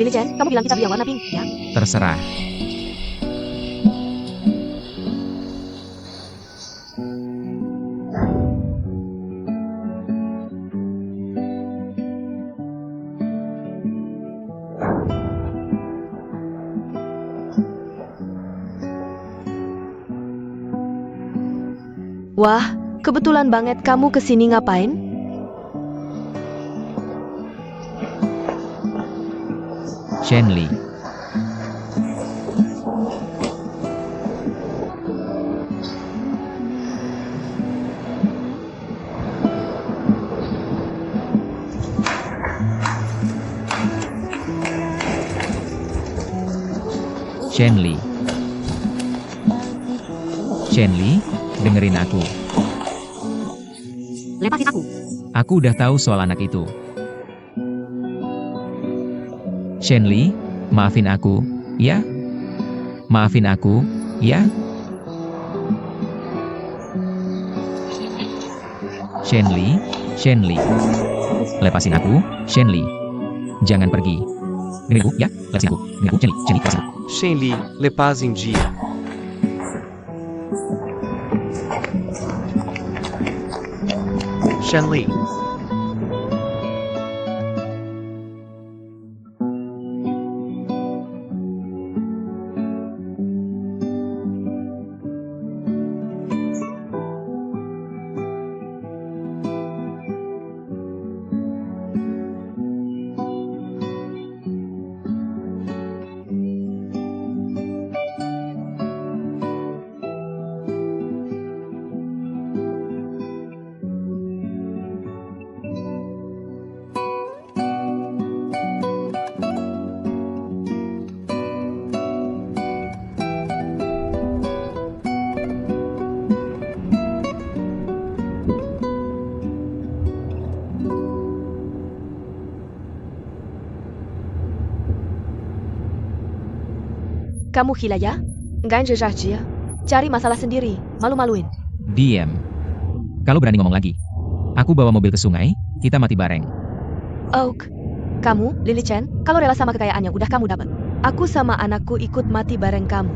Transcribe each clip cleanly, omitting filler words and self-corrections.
Lily Chen, kamu bilang kita beli yang warna pink, ya? Terserah. Wah, kebetulan banget kamu kesini ngapain? Shenli. Shenli. Shenli, dengerin aku. Lepasin aku. Aku udah tahu soal anak itu. Shenli, maafin aku, ya? Maafin aku, ya? Shenli, Shenli. Lepasin aku, Shenli. Jangan pergi. Dengerin aku, ya? Lepasin aku. Dengerin aku, Shenli. Shenli, lepasin aku. Shenli, Le Paz em Dia. Shenli. Kamu gila ya? Nggak ya? Cari masalah sendiri, malu-maluin. Diam. Kalau berani ngomong lagi. Aku bawa mobil ke sungai, kita mati bareng. Oak, kamu, Lily Chen, kalau rela sama kekayaan yang udah kamu dapat, aku sama anakku ikut mati bareng kamu.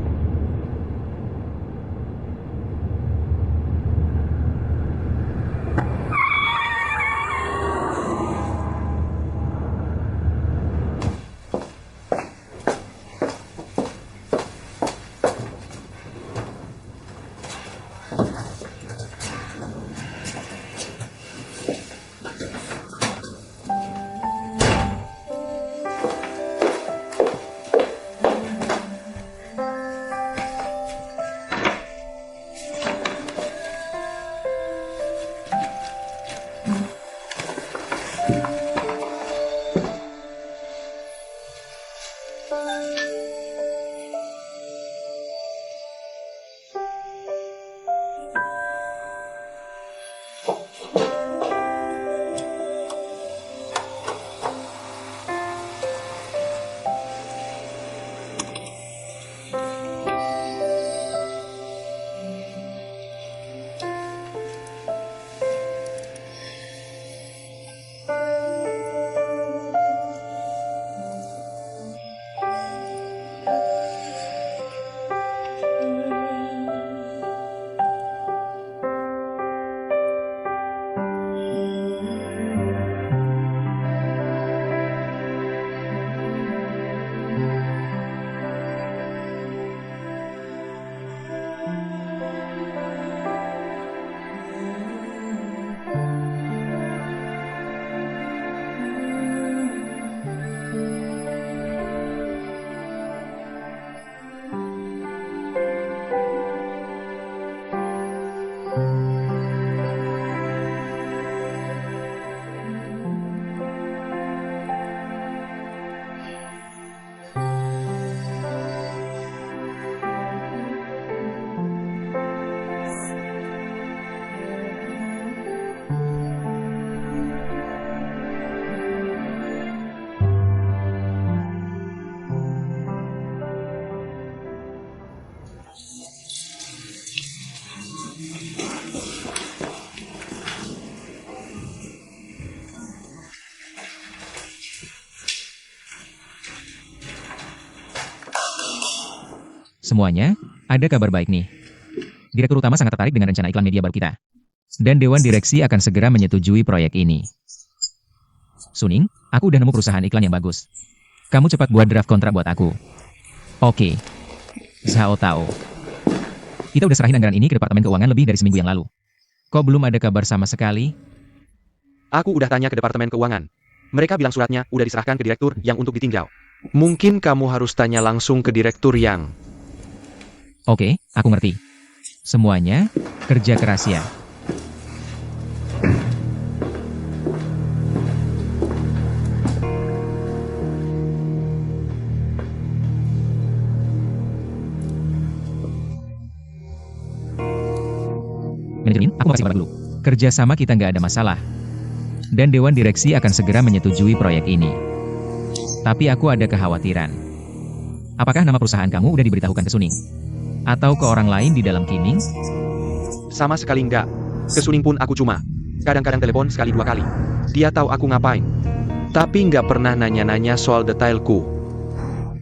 Semuanya, ada kabar baik nih. Direktur utama sangat tertarik dengan rencana iklan media baru kita. Dan Dewan Direksi akan segera menyetujui proyek ini. Suning, aku udah nemu perusahaan iklan yang bagus. Kamu cepat buat draft kontrak buat aku. Oke. Zhao Tao. Kita udah serahin anggaran ini ke Departemen Keuangan lebih dari seminggu yang lalu. Kok belum ada kabar sama sekali? Aku udah tanya ke Departemen Keuangan. Mereka bilang suratnya udah diserahkan ke direktur yang untuk ditinjau. Mungkin kamu harus tanya langsung ke direktur yang... Oke, aku ngerti. Semuanya, kerja keras ya. Manajemen, aku makasih kabar dulu. Kerjasama kita nggak ada masalah. Dan Dewan Direksi akan segera menyetujui proyek ini. Tapi aku ada kekhawatiran. Apakah nama perusahaan kamu udah diberitahukan ke Suning? Atau ke orang lain di dalam Kiming? Sama sekali enggak. Ke Suning pun aku cuma kadang-kadang telepon sekali 2 kali. Dia tahu aku ngapain. Tapi nggak pernah nanya-nanya soal detailku.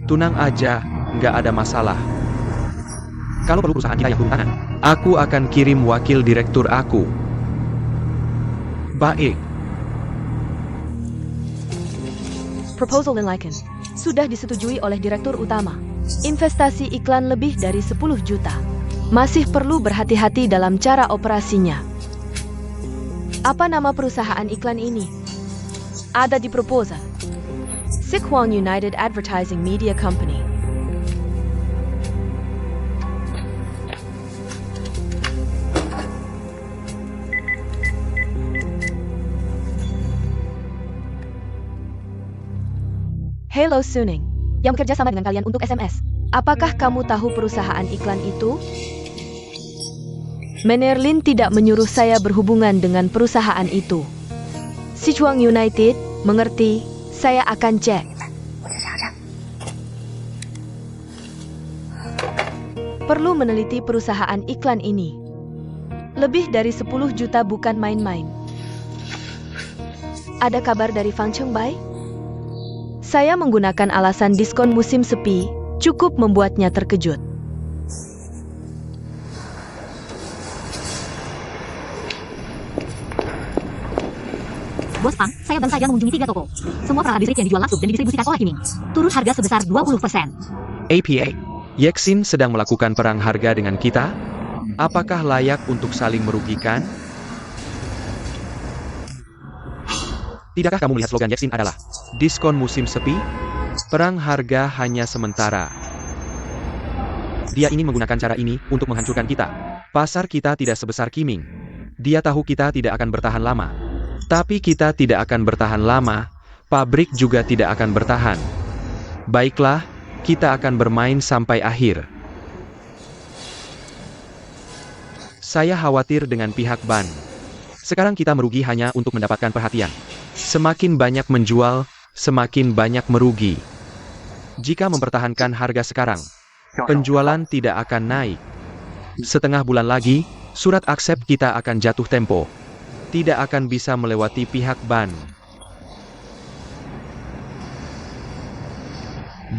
Tunang aja, nggak ada masalah. Kalau perlu perusahaan kita yang turun tangan, aku akan kirim wakil direktur aku. Baik. Proposal Lincoln sudah disetujui oleh Direktur Utama. Investasi iklan lebih dari 10 juta. Masih perlu berhati-hati dalam cara operasinya. Apa nama perusahaan iklan ini? Ada di proposal. Sikwang United Advertising Media Company. Hello Suning, yang bekerja sama dengan kalian untuk SMS. Apakah kamu tahu perusahaan iklan itu? Menerlin tidak menyuruh saya berhubungan dengan perusahaan itu. Sichuan United, mengerti, saya akan cek. Perlu meneliti perusahaan iklan ini. Lebih dari 10 juta bukan main-main. Ada kabar dari Fang Chengbai? Saya menggunakan alasan diskon musim sepi, cukup membuatnya terkejut. Bos Pang, saya baru saja mengunjungi 3 toko. Semua peralatan listrik yang dijual langsung dan didistribusikan oleh Kiming. Turun harga sebesar 20%. APA, Yexin sedang melakukan perang harga dengan kita? Apakah layak untuk saling merugikan? Tidakkah kamu melihat slogan Yexin adalah diskon musim sepi? Perang harga hanya sementara. Dia ingin menggunakan cara ini untuk menghancurkan kita. Pasar kita tidak sebesar Kiming. Dia tahu kita tidak akan bertahan lama. Tapi kita tidak akan bertahan lama, pabrik juga tidak akan bertahan. Baiklah, kita akan bermain sampai akhir. Saya khawatir dengan pihak ban. Sekarang kita merugi hanya untuk mendapatkan perhatian. Semakin banyak menjual, semakin banyak merugi. Jika mempertahankan harga sekarang, penjualan tidak akan naik. Setengah bulan lagi, surat aksep kita akan jatuh tempo. Tidak akan bisa melewati pihak ban.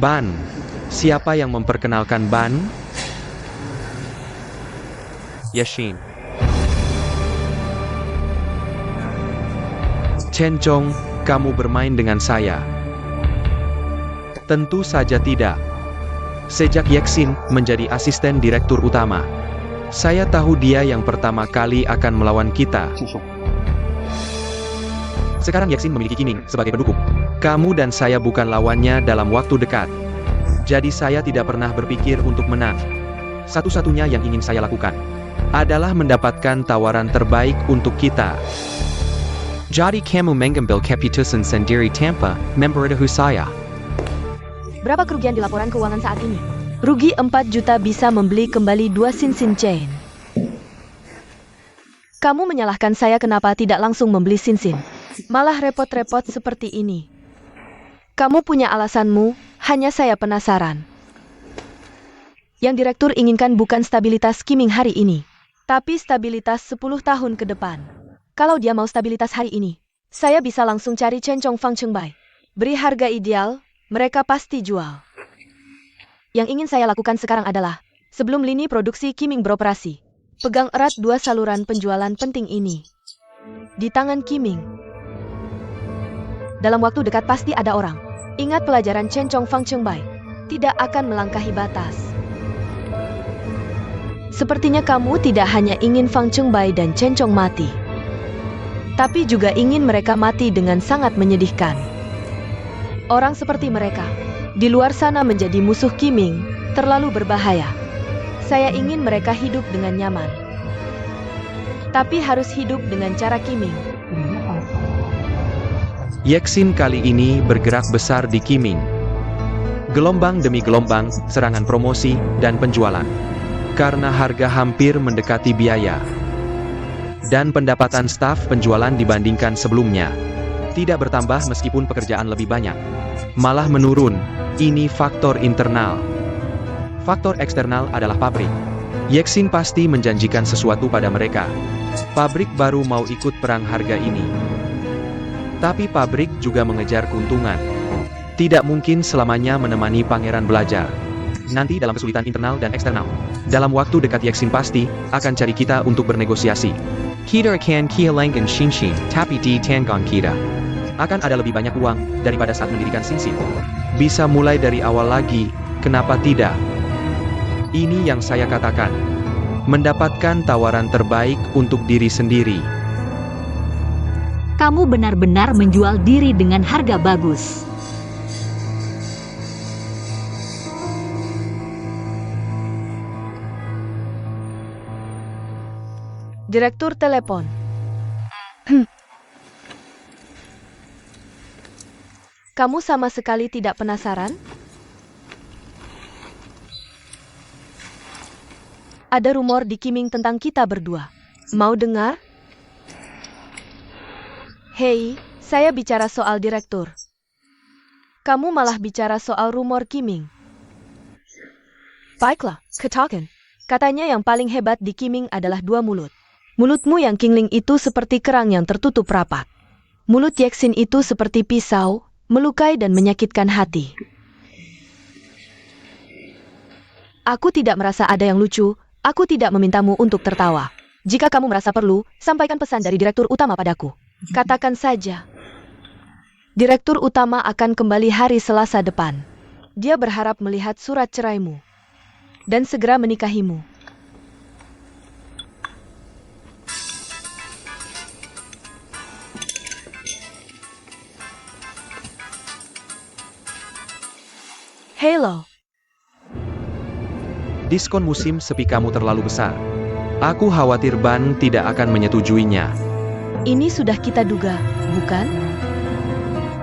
Ban. Siapa yang memperkenalkan ban? Yashin. Chen Chong, kamu bermain dengan saya. Tentu saja tidak. Sejak Yexin menjadi asisten direktur utama, saya tahu dia yang pertama kali akan melawan kita. Sekarang Yexin memiliki Kiming sebagai pendukung. Kamu dan saya bukan lawannya dalam waktu dekat. Jadi saya tidak pernah berpikir untuk menang. Satu-satunya yang ingin saya lakukan adalah mendapatkan tawaran terbaik untuk kita. Jadi kamu mengambil keputusan sendiri tanpa memberitahu saya. Berapa kerugian di laporan keuangan saat ini? Rugi 4 juta bisa membeli kembali 2 Sinsin Chain. Kamu menyalahkan saya kenapa tidak langsung membeli Sinsin. Malah repot-repot seperti ini. Kamu punya alasanmu, hanya saya penasaran. Yang direktur inginkan bukan stabilitas Kiming hari ini, tapi stabilitas 10 tahun ke depan. Kalau dia mau stabilitas hari ini, saya bisa langsung cari Chen Chong Fang Chengbai. Beri harga ideal, mereka pasti jual. Yang ingin saya lakukan sekarang adalah, sebelum lini produksi Kiming beroperasi, pegang erat dua saluran penjualan penting ini. Di tangan Kiming. Dalam waktu dekat pasti ada orang. Ingat pelajaran Chen Chong Fang Cheng Bai. Tidak akan melangkahi batas. Sepertinya kamu tidak hanya ingin Fang Cheng Bai dan Chen Chong mati, tapi juga ingin mereka mati dengan sangat menyedihkan. Orang seperti mereka, di luar sana menjadi musuh Kiming, terlalu berbahaya. Saya ingin mereka hidup dengan nyaman. Tapi harus hidup dengan cara Kiming. Yexin kali ini bergerak besar di Kiming. Gelombang demi gelombang, serangan promosi, dan penjualan. Karena harga hampir mendekati biaya. Dan pendapatan staf penjualan dibandingkan sebelumnya tidak bertambah meskipun pekerjaan lebih banyak. Malah menurun. Ini faktor internal. Faktor eksternal adalah pabrik. Yexin pasti menjanjikan sesuatu pada mereka. Pabrik baru mau ikut perang harga ini. Tapi pabrik juga mengejar keuntungan. Tidak mungkin selamanya menemani pangeran belajar. Nanti dalam kesulitan internal dan eksternal. Dalam waktu dekat Yexin pasti akan cari kita untuk bernegosiasi. Kita akan kehilangan Shinshin, tapi di tangan kita akan ada lebih banyak uang daripada saat mendirikan Sinsin. Bisa mulai dari awal lagi, kenapa tidak? Ini yang saya katakan. Mendapatkan tawaran terbaik untuk diri sendiri. Kamu benar-benar menjual diri dengan harga bagus. Direktur telepon. Kamu sama sekali tidak penasaran? Ada rumor di Kiming tentang kita berdua. Mau dengar? Hei, saya bicara soal direktur. Kamu malah bicara soal rumor Kiming. Baiklah, katakan. Katanya yang paling hebat di Kiming adalah dua mulut. Mulutmu yang kingling itu seperti kerang yang tertutup rapat. Mulut Yexin itu seperti pisau, melukai dan menyakitkan hati. Aku tidak merasa ada yang lucu, aku tidak memintamu untuk tertawa. Jika kamu merasa perlu, sampaikan pesan dari direktur utama padaku. Katakan saja. Direktur utama akan kembali hari Selasa depan. Dia berharap melihat surat ceraimu dan segera menikahimu. Hello. Diskon musim sepi kamu terlalu besar. Aku khawatir Ban tidak akan menyetujuinya. Ini sudah kita duga, bukan?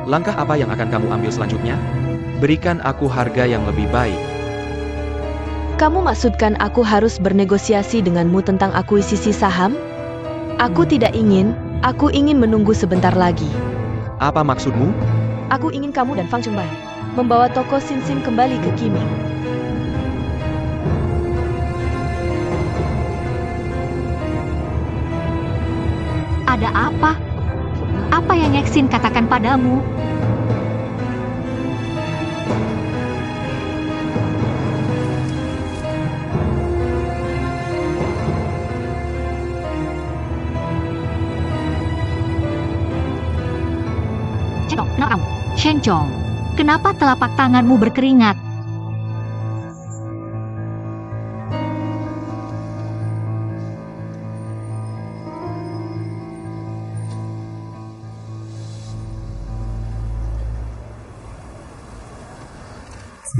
Langkah apa yang akan kamu ambil selanjutnya? Berikan aku harga yang lebih baik. Kamu maksudkan aku harus bernegosiasi denganmu tentang akuisisi saham? Aku tidak ingin, aku ingin menunggu sebentar lagi. Apa maksudmu? Aku ingin kamu dan Fang Cheng Bai membawa toko Sinsin kembali ke Kiming. Ada apa? Apa yang Yexin katakan padamu? Cekok, kenapa kamu? Shen Chong, kenapa telapak tanganmu berkeringat?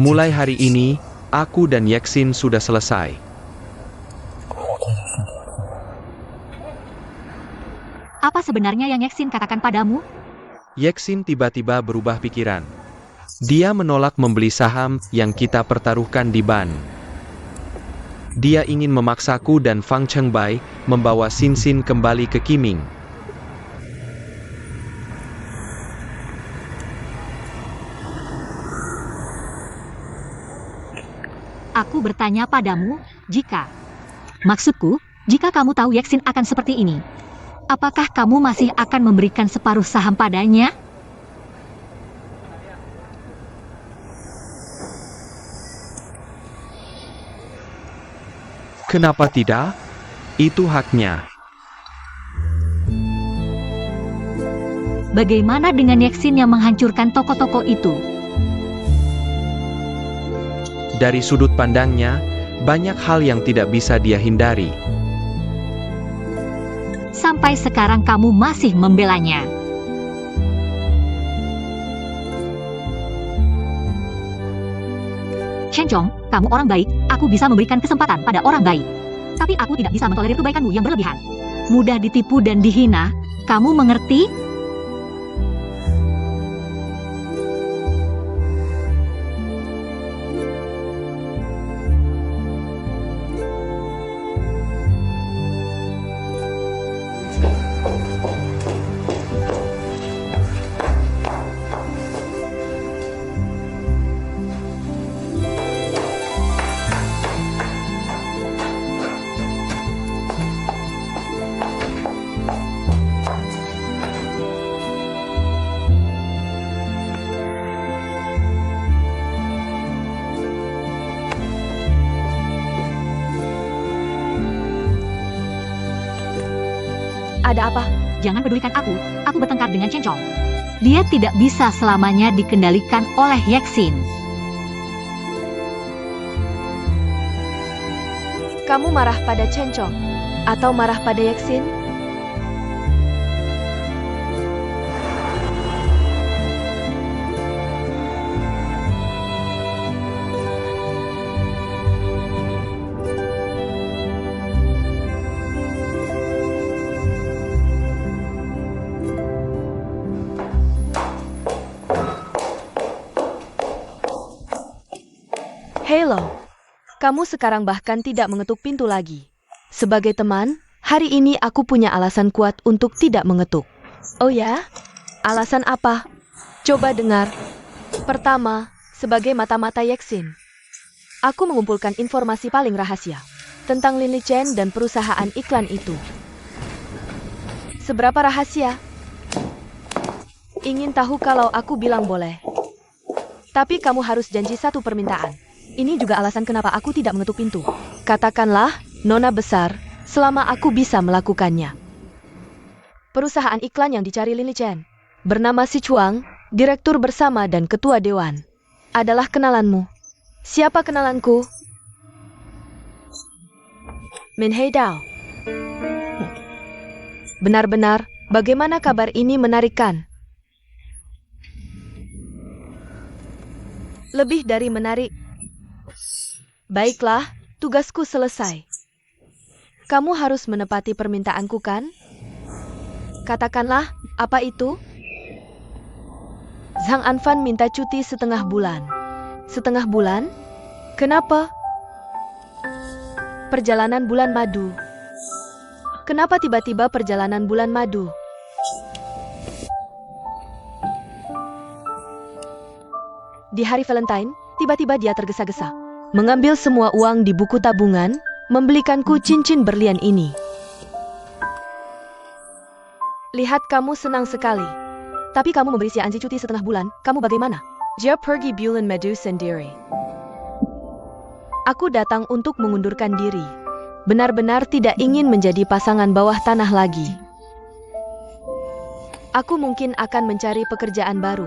Mulai hari ini, aku dan Yexin sudah selesai. Apa sebenarnya yang Yexin katakan padamu? Yexin tiba-tiba berubah pikiran. Dia menolak membeli saham yang kita pertaruhkan di Ban. Dia ingin memaksaku dan Fang Cheng Bai membawa Sinsin kembali ke Kiming. Aku bertanya padamu, maksudku, jika kamu tahu Yexin akan seperti ini, apakah kamu masih akan memberikan separuh saham padanya? Kenapa tidak? Itu haknya. Bagaimana dengan Yeksin yang menghancurkan toko-toko itu? Dari sudut pandangnya, banyak hal yang tidak bisa dia hindari. Sampai sekarang kamu masih membelanya. Chen Chong, kamu orang baik, aku bisa memberikan kesempatan pada orang baik. Tapi aku tidak bisa mentolerir kebaikanmu yang berlebihan. Mudah ditipu dan dihina, kamu mengerti? Ada apa? Jangan pedulikan aku bertengkar dengan Chen Chong. Dia tidak bisa selamanya dikendalikan oleh Yeksin. Kamu marah pada Chen Chong? Atau marah pada Yeksin? Halo, kamu sekarang bahkan tidak mengetuk pintu lagi. Sebagai teman, hari ini aku punya alasan kuat untuk tidak mengetuk. Oh ya? Alasan apa? Coba dengar. Pertama, sebagai mata-mata Yeksin, aku mengumpulkan informasi paling rahasia tentang Lin Chen dan perusahaan iklan itu. Seberapa rahasia? Ingin tahu kalau aku bilang boleh. Tapi kamu harus janji satu permintaan. Ini juga alasan kenapa aku tidak mengetuk pintu. Katakanlah, Nona besar, selama aku bisa melakukannya. Perusahaan iklan yang dicari Lin Chen, bernama Si Chuang, direktur bersama dan ketua dewan, adalah kenalanmu. Siapa kenalanku? Min Hei Dao. Benar-benar, bagaimana kabar ini menarikkan? Lebih dari menarik. Baiklah, tugasku selesai. Kamu harus menepati permintaanku, kan? Katakanlah, apa itu? Zhang Anfan minta cuti setengah bulan. Setengah bulan? Kenapa? Perjalanan bulan madu. Kenapa tiba-tiba perjalanan bulan madu? Di hari Valentine, tiba-tiba dia tergesa-gesa mengambil semua uang di buku tabungan, membelikanku cincin berlian ini. Lihat kamu senang sekali. Tapi kamu memberi si Anzi cuti setengah bulan, kamu bagaimana? Dia pergi bulan madu sendiri. Aku datang untuk mengundurkan diri. Benar-benar tidak ingin menjadi pasangan bawah tanah lagi. Aku mungkin akan mencari pekerjaan baru.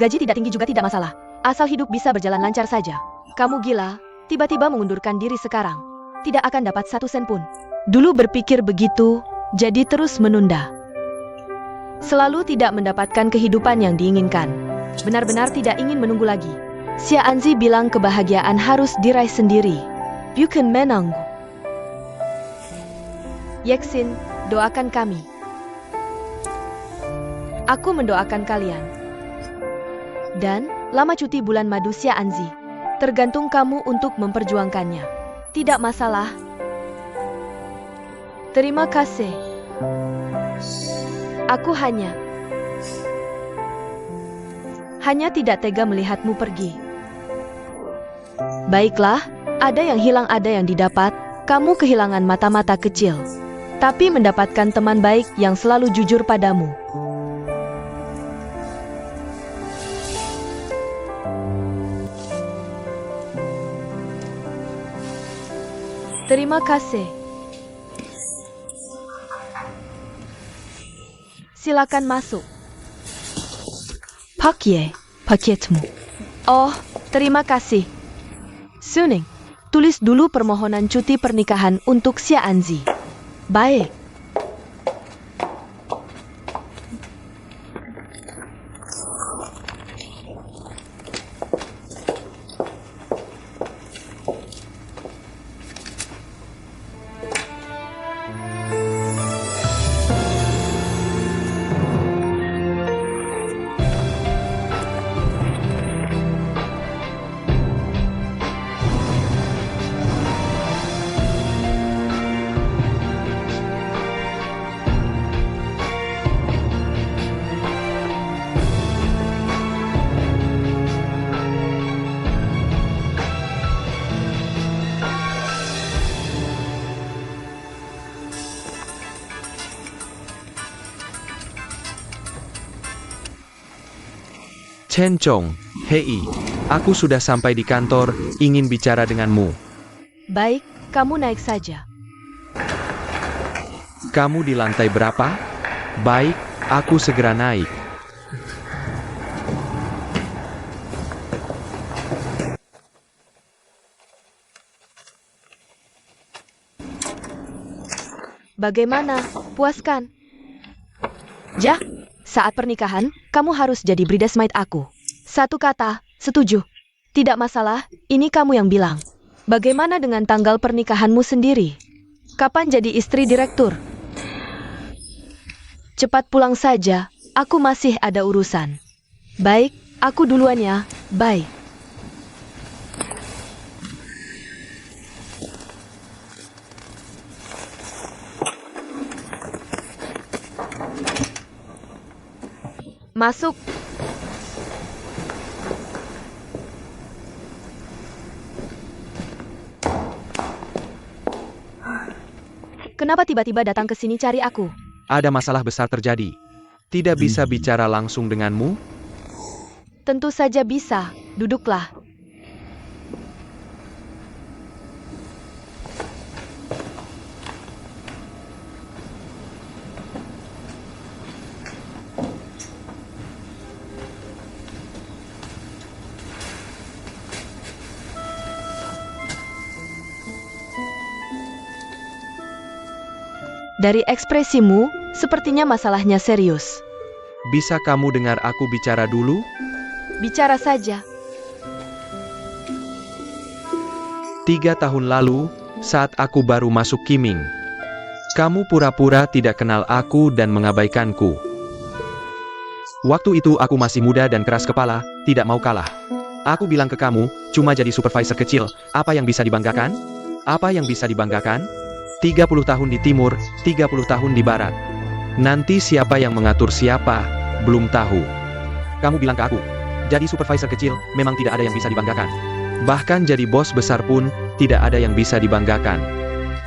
Gaji tidak tinggi juga tidak masalah. Asal hidup bisa berjalan lancar saja. Kamu gila, tiba-tiba mengundurkan diri sekarang. Tidak akan dapat 1 sen pun. Dulu berpikir begitu, jadi terus menunda. Selalu tidak mendapatkan kehidupan yang diinginkan. Benar-benar tidak ingin menunggu lagi. Xia Anzi bilang kebahagiaan harus diraih sendiri. Bukan menang. Yeksin, doakan kami. Aku mendoakan kalian. Dan, lama cuti bulan madu Xia Anzi. Tergantung kamu untuk memperjuangkannya. Tidak masalah. Terima kasih. Aku hanya tidak tega melihatmu pergi. Baiklah, ada yang hilang ada yang didapat. Kamu kehilangan mata-mata kecil. Tapi mendapatkan teman baik yang selalu jujur padamu. Terima kasih. Silakan masuk. Pak Ye, paketmu. Oh, terima kasih. Suning, tulis dulu permohonan cuti pernikahan untuk Xia Anzi. Baik. Chen Chong, hei, aku sudah sampai di kantor, ingin bicara denganmu. Baik, kamu naik saja. Kamu di lantai berapa? Baik, aku segera naik. Bagaimana? Puaskan? Ja, saat pernikahan, kamu harus jadi bridesmaid aku. Satu kata, setuju. Tidak masalah, ini kamu yang bilang. Bagaimana dengan tanggal pernikahanmu sendiri? Kapan jadi istri direktur? Cepat pulang saja, aku masih ada urusan. Baik, aku duluan ya, bye. Masuk. Kenapa tiba-tiba datang ke sini cari aku? Ada masalah besar terjadi. Tidak bisa bicara langsung denganmu? Tentu saja bisa. Duduklah. Dari ekspresimu, sepertinya masalahnya serius. Bisa kamu dengar aku bicara dulu? Bicara saja. 3 tahun lalu, saat aku baru masuk Kiming, kamu pura-pura tidak kenal aku dan mengabaikanku. Waktu itu aku masih muda dan keras kepala, tidak mau kalah. Aku bilang ke kamu, cuma jadi supervisor kecil, apa yang bisa dibanggakan? Apa yang bisa dibanggakan? 30 tahun di timur, 30 tahun di barat. Nanti siapa yang mengatur siapa, belum tahu. Kamu bilang ke aku, jadi supervisor kecil, memang tidak ada yang bisa dibanggakan. Bahkan jadi bos besar pun, tidak ada yang bisa dibanggakan.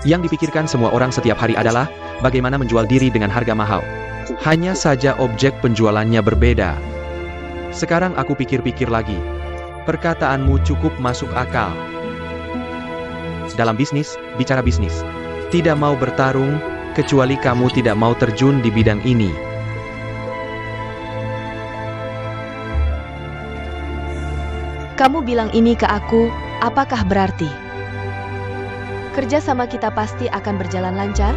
Yang dipikirkan semua orang setiap hari adalah, bagaimana menjual diri dengan harga mahal. Hanya saja objek penjualannya berbeda. Sekarang aku pikir-pikir lagi. Perkataanmu cukup masuk akal. Dalam bisnis, bicara bisnis. Tidak mau bertarung, kecuali kamu tidak mau terjun di bidang ini. Kamu bilang ini ke aku, apakah berarti kerja sama kita pasti akan berjalan lancar?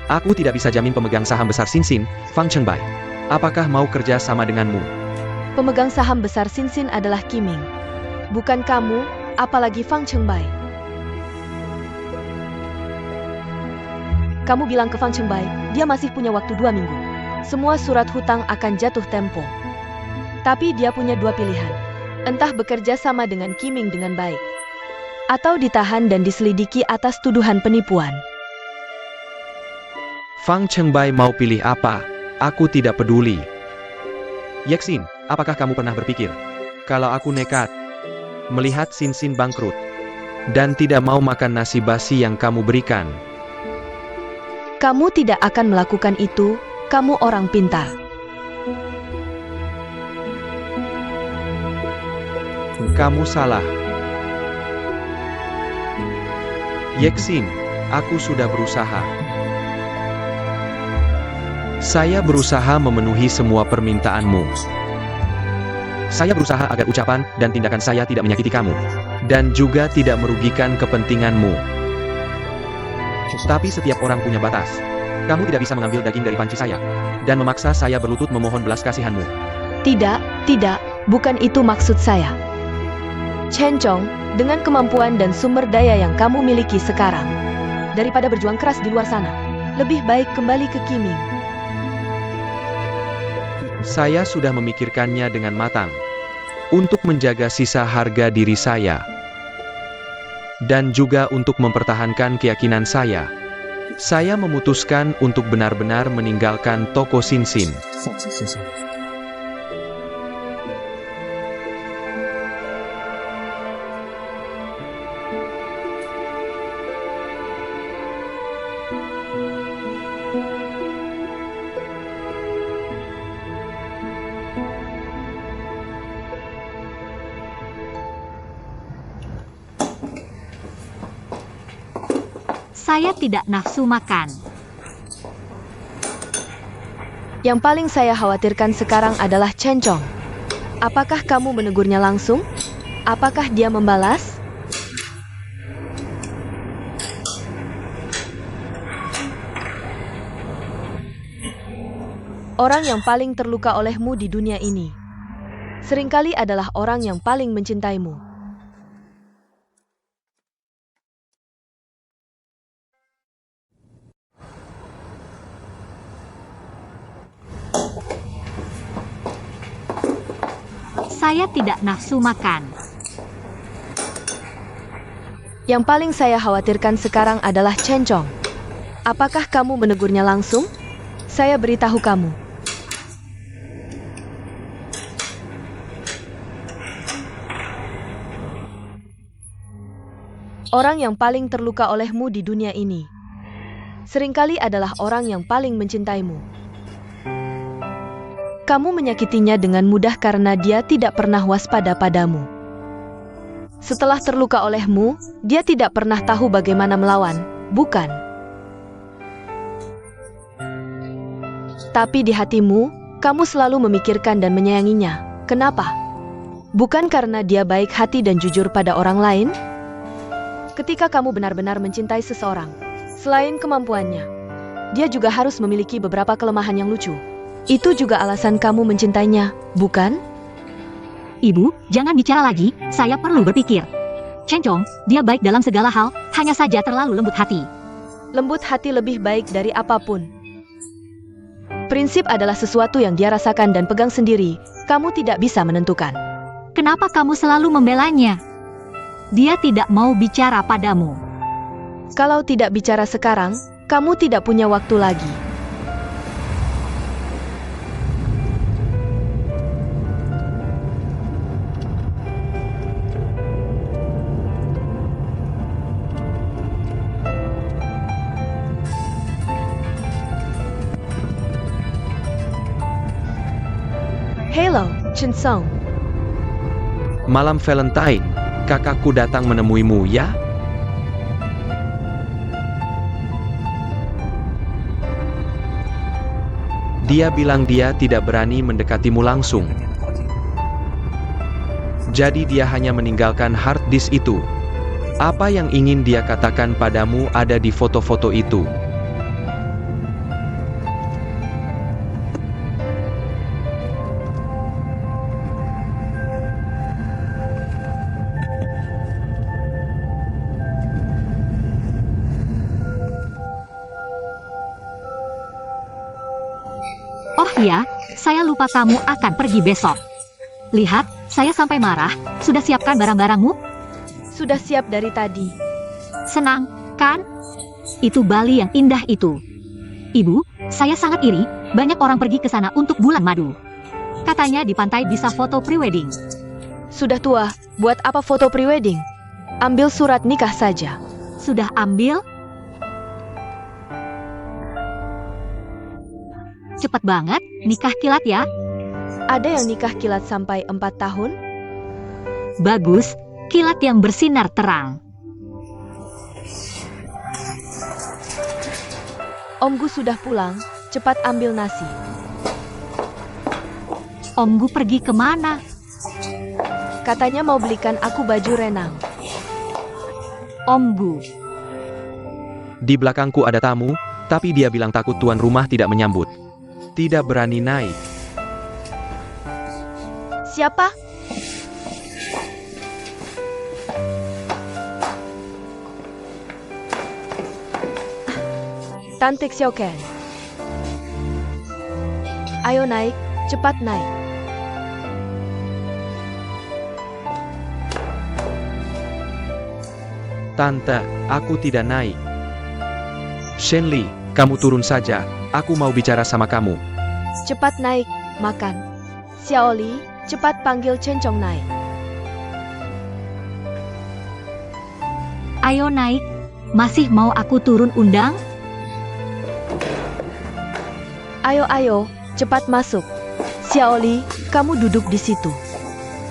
Aku tidak bisa jamin pemegang saham besar Sinsin, Fang Chengbai. Apakah mau kerja sama denganmu? Pemegang saham besar Sinsin adalah Kiming. Bukan kamu, apalagi Fang Chengbai. Kamu bilang ke Fang Chengbai, dia masih punya waktu 2 minggu. Semua surat hutang akan jatuh tempo. Tapi dia punya 2 pilihan. Entah bekerja sama dengan Kiming dengan baik, atau ditahan dan diselidiki atas tuduhan penipuan. Fang Chengbai mau pilih apa? Aku tidak peduli. Yexin, apakah kamu pernah berpikir, kalau aku nekat melihat Sinsin bangkrut, dan tidak mau makan nasi basi yang kamu berikan? Kamu tidak akan melakukan itu, kamu orang pintar. Kamu salah. Yeksin, aku sudah berusaha. Saya berusaha memenuhi semua permintaanmu. Saya berusaha agar ucapan dan tindakan saya tidak menyakiti kamu. Dan juga tidak merugikan kepentinganmu. Tapi setiap orang punya batas. Kamu tidak bisa mengambil daging dari panci saya. Dan memaksa saya berlutut memohon belas kasihanmu. Tidak, bukan itu maksud saya. Chen Chong, dengan kemampuan dan sumber daya yang kamu miliki sekarang, daripada berjuang keras di luar sana, lebih baik kembali ke Qiming. Saya sudah memikirkannya dengan matang. Untuk menjaga sisa harga diri saya. Dan juga untuk mempertahankan keyakinan saya. Saya memutuskan untuk benar-benar meninggalkan toko Sinsin. Saya tidak nafsu makan. Yang paling saya khawatirkan sekarang adalah Chen Chong. Apakah kamu menegurnya langsung? Apakah dia membalas? Orang yang paling terluka olehmu di dunia ini seringkali adalah orang yang paling mencintaimu. Saya tidak nafsu makan. Yang paling saya khawatirkan sekarang adalah Chen Chong. Apakah kamu menegurnya langsung? Saya beritahu kamu. Orang yang paling terluka olehmu di dunia ini seringkali adalah orang yang paling mencintaimu. Kamu menyakitinya dengan mudah karena dia tidak pernah waspada padamu. Setelah terluka olehmu, dia tidak pernah tahu bagaimana melawan, bukan? Tapi di hatimu, kamu selalu memikirkan dan menyayanginya. Kenapa? Bukan karena dia baik hati dan jujur pada orang lain? Ketika kamu benar-benar mencintai seseorang, selain kemampuannya, dia juga harus memiliki beberapa kelemahan yang lucu. Itu juga alasan kamu mencintainya, bukan? Ibu, jangan bicara lagi, saya perlu berpikir. Chen Chong, dia baik dalam segala hal, hanya saja terlalu lembut hati. Lembut hati lebih baik dari apapun. Prinsip adalah sesuatu yang dia rasakan dan pegang sendiri, kamu tidak bisa menentukan. Kenapa kamu selalu membelanya? Dia tidak mau bicara padamu. Kalau tidak bicara sekarang, kamu tidak punya waktu lagi. Hello, Chen Song. Malam Valentine, kakakku datang menemuimu ya? Dia bilang dia tidak berani mendekatimu langsung. Jadi dia hanya meninggalkan hard disk itu. Apa yang ingin dia katakan padamu ada di foto-foto itu. Oh iya, saya lupa kamu akan pergi besok. Lihat, saya sampai marah. Sudah siapkan barang-barangmu? Sudah siap dari tadi. Senang, kan? Itu Bali yang indah itu. Ibu, saya sangat iri, banyak orang pergi ke sana untuk bulan madu. Katanya di pantai bisa foto prewedding. Sudah tua, buat apa foto prewedding? Ambil surat nikah saja. Sudah ambil? Cepat banget, nikah kilat ya. Ada yang nikah kilat sampai 4 tahun? Bagus, kilat yang bersinar terang. Omgu sudah pulang, cepat ambil nasi. Omgu pergi kemana? Katanya mau belikan aku baju renang. Omgu. Di belakangku ada tamu, tapi dia bilang takut tuan rumah tidak menyambut. Tidak berani naik. Siapa? Tante Xiaoken. Ayo naik, cepat naik. Tante, aku tidak naik. Shenli, kamu turun saja, aku mau bicara sama kamu. Cepat naik, makan. Xiaoli, cepat panggil Chencong naik. Ayo naik. Masih mau aku turun undang? Ayo, cepat masuk. Xiaoli, kamu duduk di situ.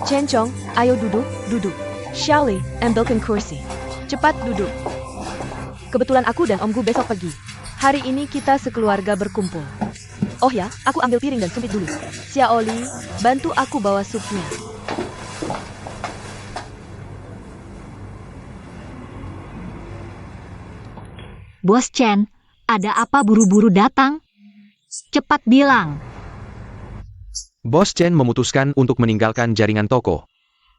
Chencong, ayo duduk. Xiaoli, ambilkan kursi. Cepat duduk. Kebetulan aku dan Omgu besok pergi. Hari ini kita sekeluarga berkumpul. Oh ya, aku ambil piring dan sumpit dulu. Xiaoli, bantu aku bawa supnya. Bos Chen, ada apa buru-buru datang? Cepat bilang. Bos Chen memutuskan untuk meninggalkan jaringan toko.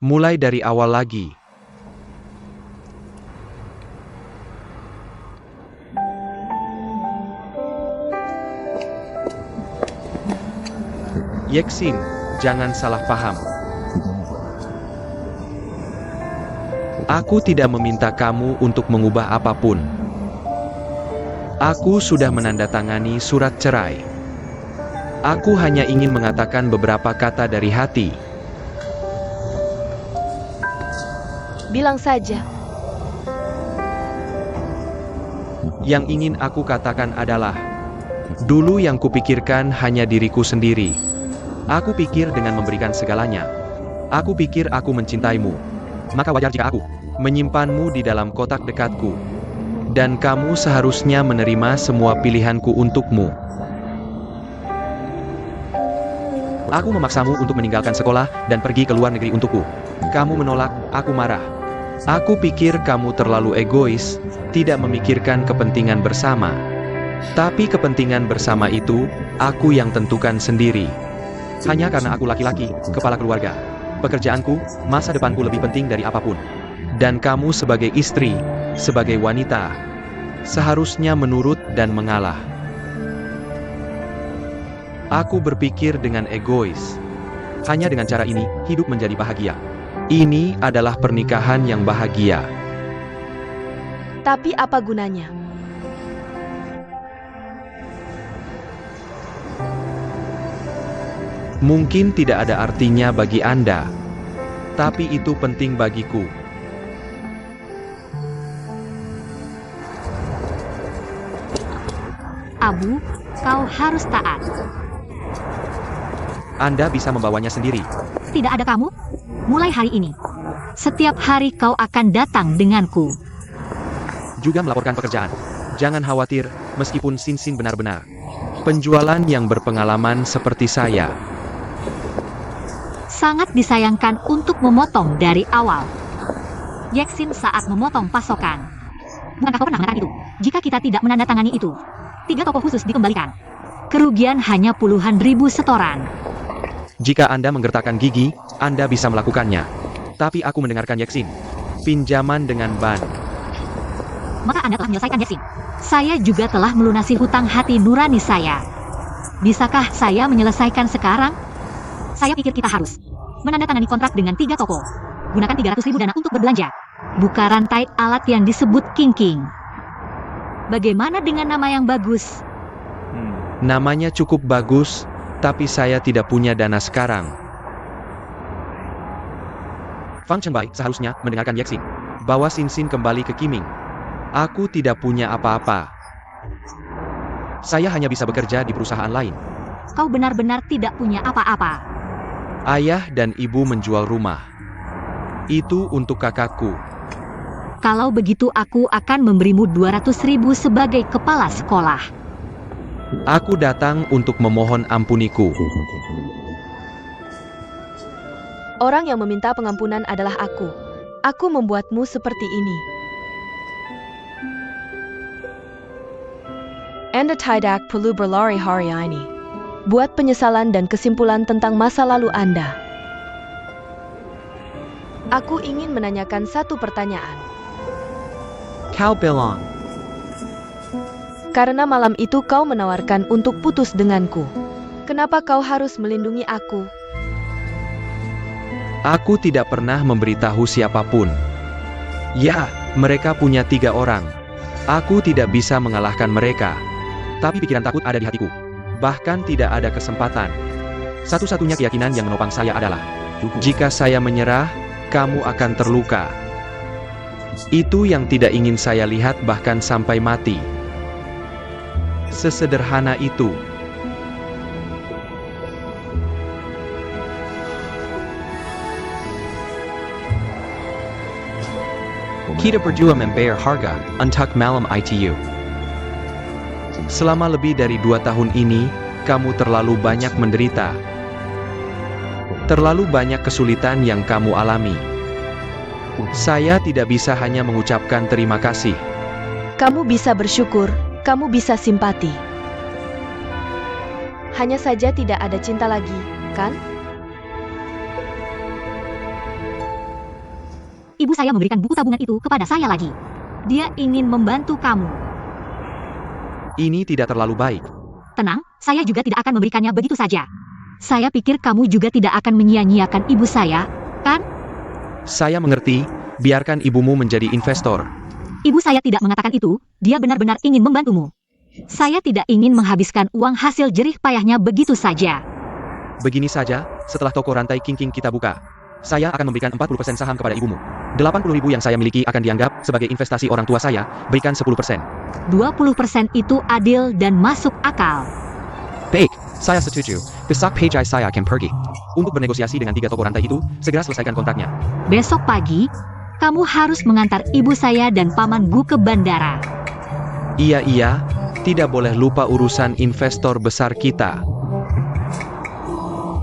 Mulai dari awal lagi. Yexin, jangan salah paham. Aku tidak meminta kamu untuk mengubah apapun. Aku sudah menandatangani surat cerai. Aku hanya ingin mengatakan beberapa kata dari hati. Bilang saja. Yang ingin aku katakan adalah, dulu yang kupikirkan hanya diriku sendiri. Aku pikir dengan memberikan segalanya. Aku pikir aku mencintaimu. Maka wajar jika aku menyimpanmu di dalam kotak dekatku. Dan kamu seharusnya menerima semua pilihanku untukmu. Aku memaksamu untuk meninggalkan sekolah dan pergi ke luar negeri untukku. Kamu menolak, aku marah. Aku pikir kamu terlalu egois, tidak memikirkan kepentingan bersama. Tapi kepentingan bersama itu, aku yang tentukan sendiri. Hanya karena aku laki-laki, kepala keluarga. Pekerjaanku, masa depanku lebih penting dari apapun. Dan kamu sebagai istri, sebagai wanita, seharusnya menurut dan mengalah. Aku berpikir dengan egois. Hanya dengan cara ini, hidup menjadi bahagia. Ini adalah pernikahan yang bahagia. Tapi apa gunanya? Mungkin tidak ada artinya bagi Anda, tapi itu penting bagiku. Abu, kau harus taat. Anda bisa membawanya sendiri. Tidak ada kamu? Mulai hari ini. Setiap hari kau akan datang denganku. Juga melaporkan pekerjaan. Jangan khawatir, meskipun Sin benar-benar penjualan yang berpengalaman seperti saya. Sangat disayangkan untuk memotong dari awal. Yexin saat memotong pasokan. Bukankah kau pernah mengatakan itu? Jika kita tidak menandatangani itu, 3 toko khusus dikembalikan. Kerugian hanya puluhan ribu setoran. Jika Anda menggertakkan gigi, Anda bisa melakukannya. Tapi aku mendengarkan Yexin. Pinjaman dengan ban. Maka Anda telah menyelesaikan Yexin. Saya juga telah melunasi hutang hati nurani saya. Bisakah saya menyelesaikan sekarang? Saya pikir kita harus menandatangani kontrak dengan 3 toko. Gunakan 300.000 dana untuk berbelanja. Buka rantai alat yang disebut King. Bagaimana dengan nama yang bagus? Namanya cukup bagus, tapi saya tidak punya dana sekarang. Fang Chenbai seharusnya mendengarkan Yexin. Bawa Sin kembali ke Qiming. Aku tidak punya apa-apa. Saya hanya bisa bekerja di perusahaan lain. Kau benar-benar tidak punya apa-apa. Ayah dan ibu menjual rumah. Itu untuk kakakku. Kalau begitu aku akan memberimu 200.000 sebagai kepala sekolah. Aku datang untuk memohon ampuniku. Orang yang meminta pengampunan adalah aku. Aku membuatmu seperti ini. Anda tidak perlu berlari hari ini. Buat penyesalan dan kesimpulan tentang masa lalu Anda. Aku ingin menanyakan satu pertanyaan. Kau bilang, Karena malam itu kau menawarkan untuk putus denganku. Kenapa kau harus melindungi aku? aku tidak pernah memberitahu siapapun. Ya, mereka punya 3 orang. Aku tidak bisa mengalahkan mereka. Tapi pikiran takut ada di hatiku. Bahkan tidak ada kesempatan. Satu-satunya keyakinan yang menopang saya adalah, jika saya menyerah, kamu akan terluka. Itu yang tidak ingin saya lihat bahkan sampai mati. Sesederhana itu. Kita berdua membayar harga untuk malam itu. Selama lebih dari 2 tahun ini, kamu terlalu banyak menderita. Terlalu banyak kesulitan yang kamu alami. Saya tidak bisa hanya mengucapkan terima kasih. Kamu bisa bersyukur, kamu bisa simpati. Hanya saja tidak ada cinta lagi, kan? Ibu saya memberikan buku tabungan itu kepada saya lagi. Dia ingin membantu kamu. Ini tidak terlalu baik. Tenang, saya juga tidak akan memberikannya begitu saja. Saya pikir kamu juga tidak akan menyia-nyiakan ibu saya, kan? Saya mengerti, biarkan ibumu menjadi investor. Ibu saya tidak mengatakan itu, dia benar-benar ingin membantumu. Saya tidak ingin menghabiskan uang hasil jerih payahnya begitu saja. Begini saja, setelah toko rantai King kita buka, saya akan memberikan 40% saham kepada ibumu. 80.000 yang saya miliki akan dianggap sebagai investasi orang tua saya, berikan 10%. 20% itu adil dan masuk akal. Baik, saya setuju. Besok pagi saya akan pergi. Untuk bernegosiasi dengan 3 toko rantai itu, segera selesaikan kontraknya. Besok pagi, kamu harus mengantar ibu saya dan paman Gu ke bandara. Iya, tidak boleh lupa urusan investor besar kita.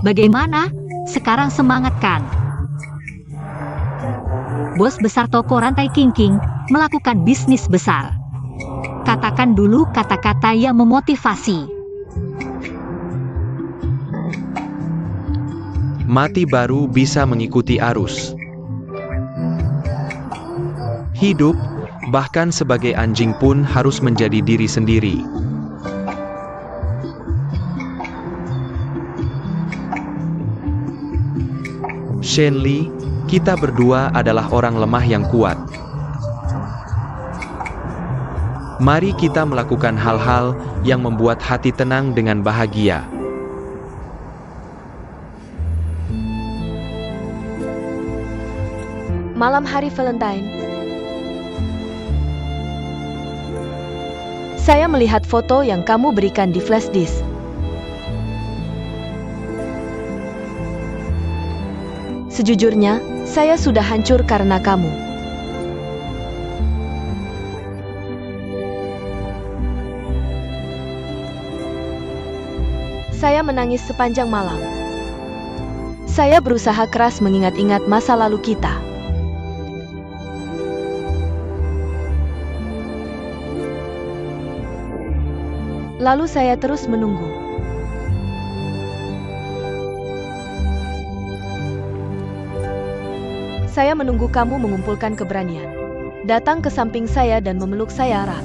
Bagaimana? Sekarang semangatkan. Bos besar toko rantai King melakukan bisnis besar. Katakan dulu kata-kata yang memotivasi. Mati baru bisa mengikuti arus. Hidup, bahkan sebagai anjing pun harus menjadi diri sendiri. Shenli, kita berdua adalah orang lemah yang kuat. Mari kita melakukan hal-hal yang membuat hati tenang dengan bahagia. Malam hari Valentine. Saya melihat foto yang kamu berikan di flash disk. Sejujurnya, saya sudah hancur karena kamu. Saya menangis sepanjang malam. Saya berusaha keras mengingat-ingat masa lalu kita. Lalu saya terus menunggu. Saya menunggu kamu mengumpulkan keberanian. Datang ke samping saya dan memeluk saya erat.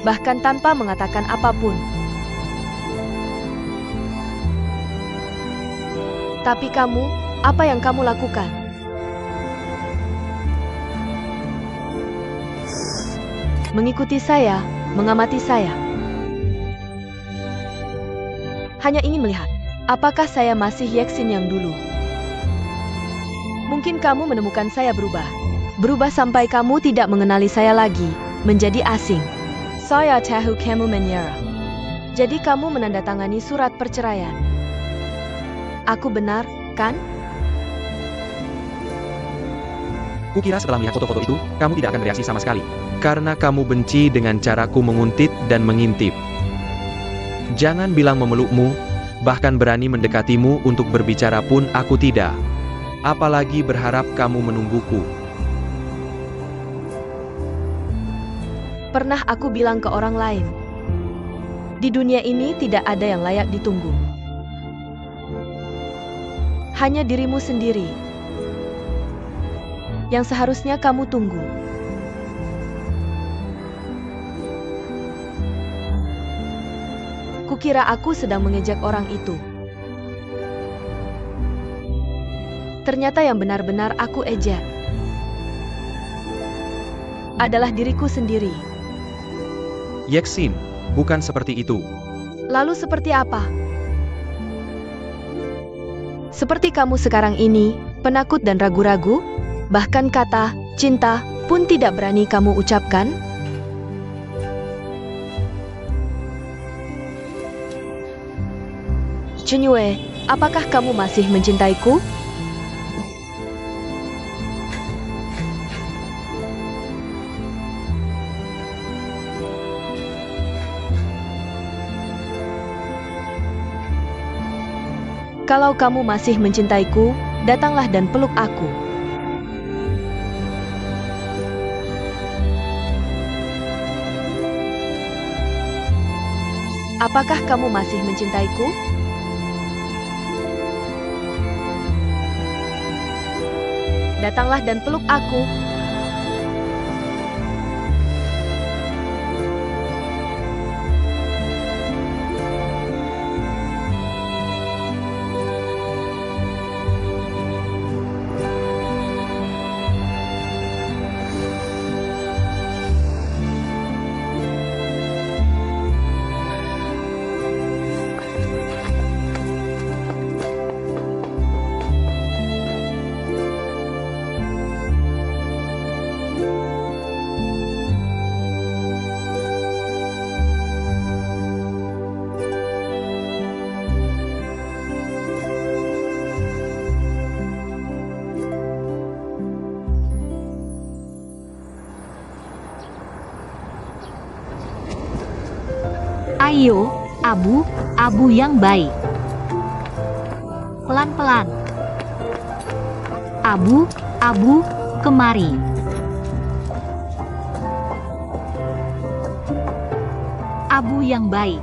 Bahkan tanpa mengatakan apapun. Tapi kamu, apa yang kamu lakukan? Mengikuti saya, mengamati saya. Hanya ingin melihat, apakah saya masih Yexin yang dulu. Mungkin kamu menemukan saya berubah. Berubah sampai kamu tidak mengenali saya lagi, menjadi asing. Saya tahu kamu menyerah. Jadi kamu menandatangani surat perceraian. Aku benar, kan? Kukira setelah melihat foto-foto itu, kamu tidak akan bereaksi sama sekali. Karena kamu benci dengan caraku menguntit dan mengintip. Jangan bilang memelukmu, bahkan berani mendekatimu untuk berbicara pun aku tidak. Apalagi berharap kamu menungguku. Pernah aku bilang ke orang lain, di dunia ini tidak ada yang layak ditunggu. Hanya dirimu sendiri yang seharusnya kamu tunggu. Kukira aku sedang mengejek orang itu. Ternyata yang benar-benar aku ejek adalah diriku sendiri. Yeksin, bukan seperti itu. Lalu seperti apa? Seperti kamu sekarang ini, penakut dan ragu-ragu, bahkan kata cinta pun tidak berani kamu ucapkan? Chenyue, apakah kamu masih mencintaiku? Kalau kamu masih mencintaiku, datanglah dan peluk aku. Apakah kamu masih mencintaiku? Datanglah dan peluk aku. Ayo, abu yang baik. Pelan-pelan. Abu, kemari. Abu yang baik.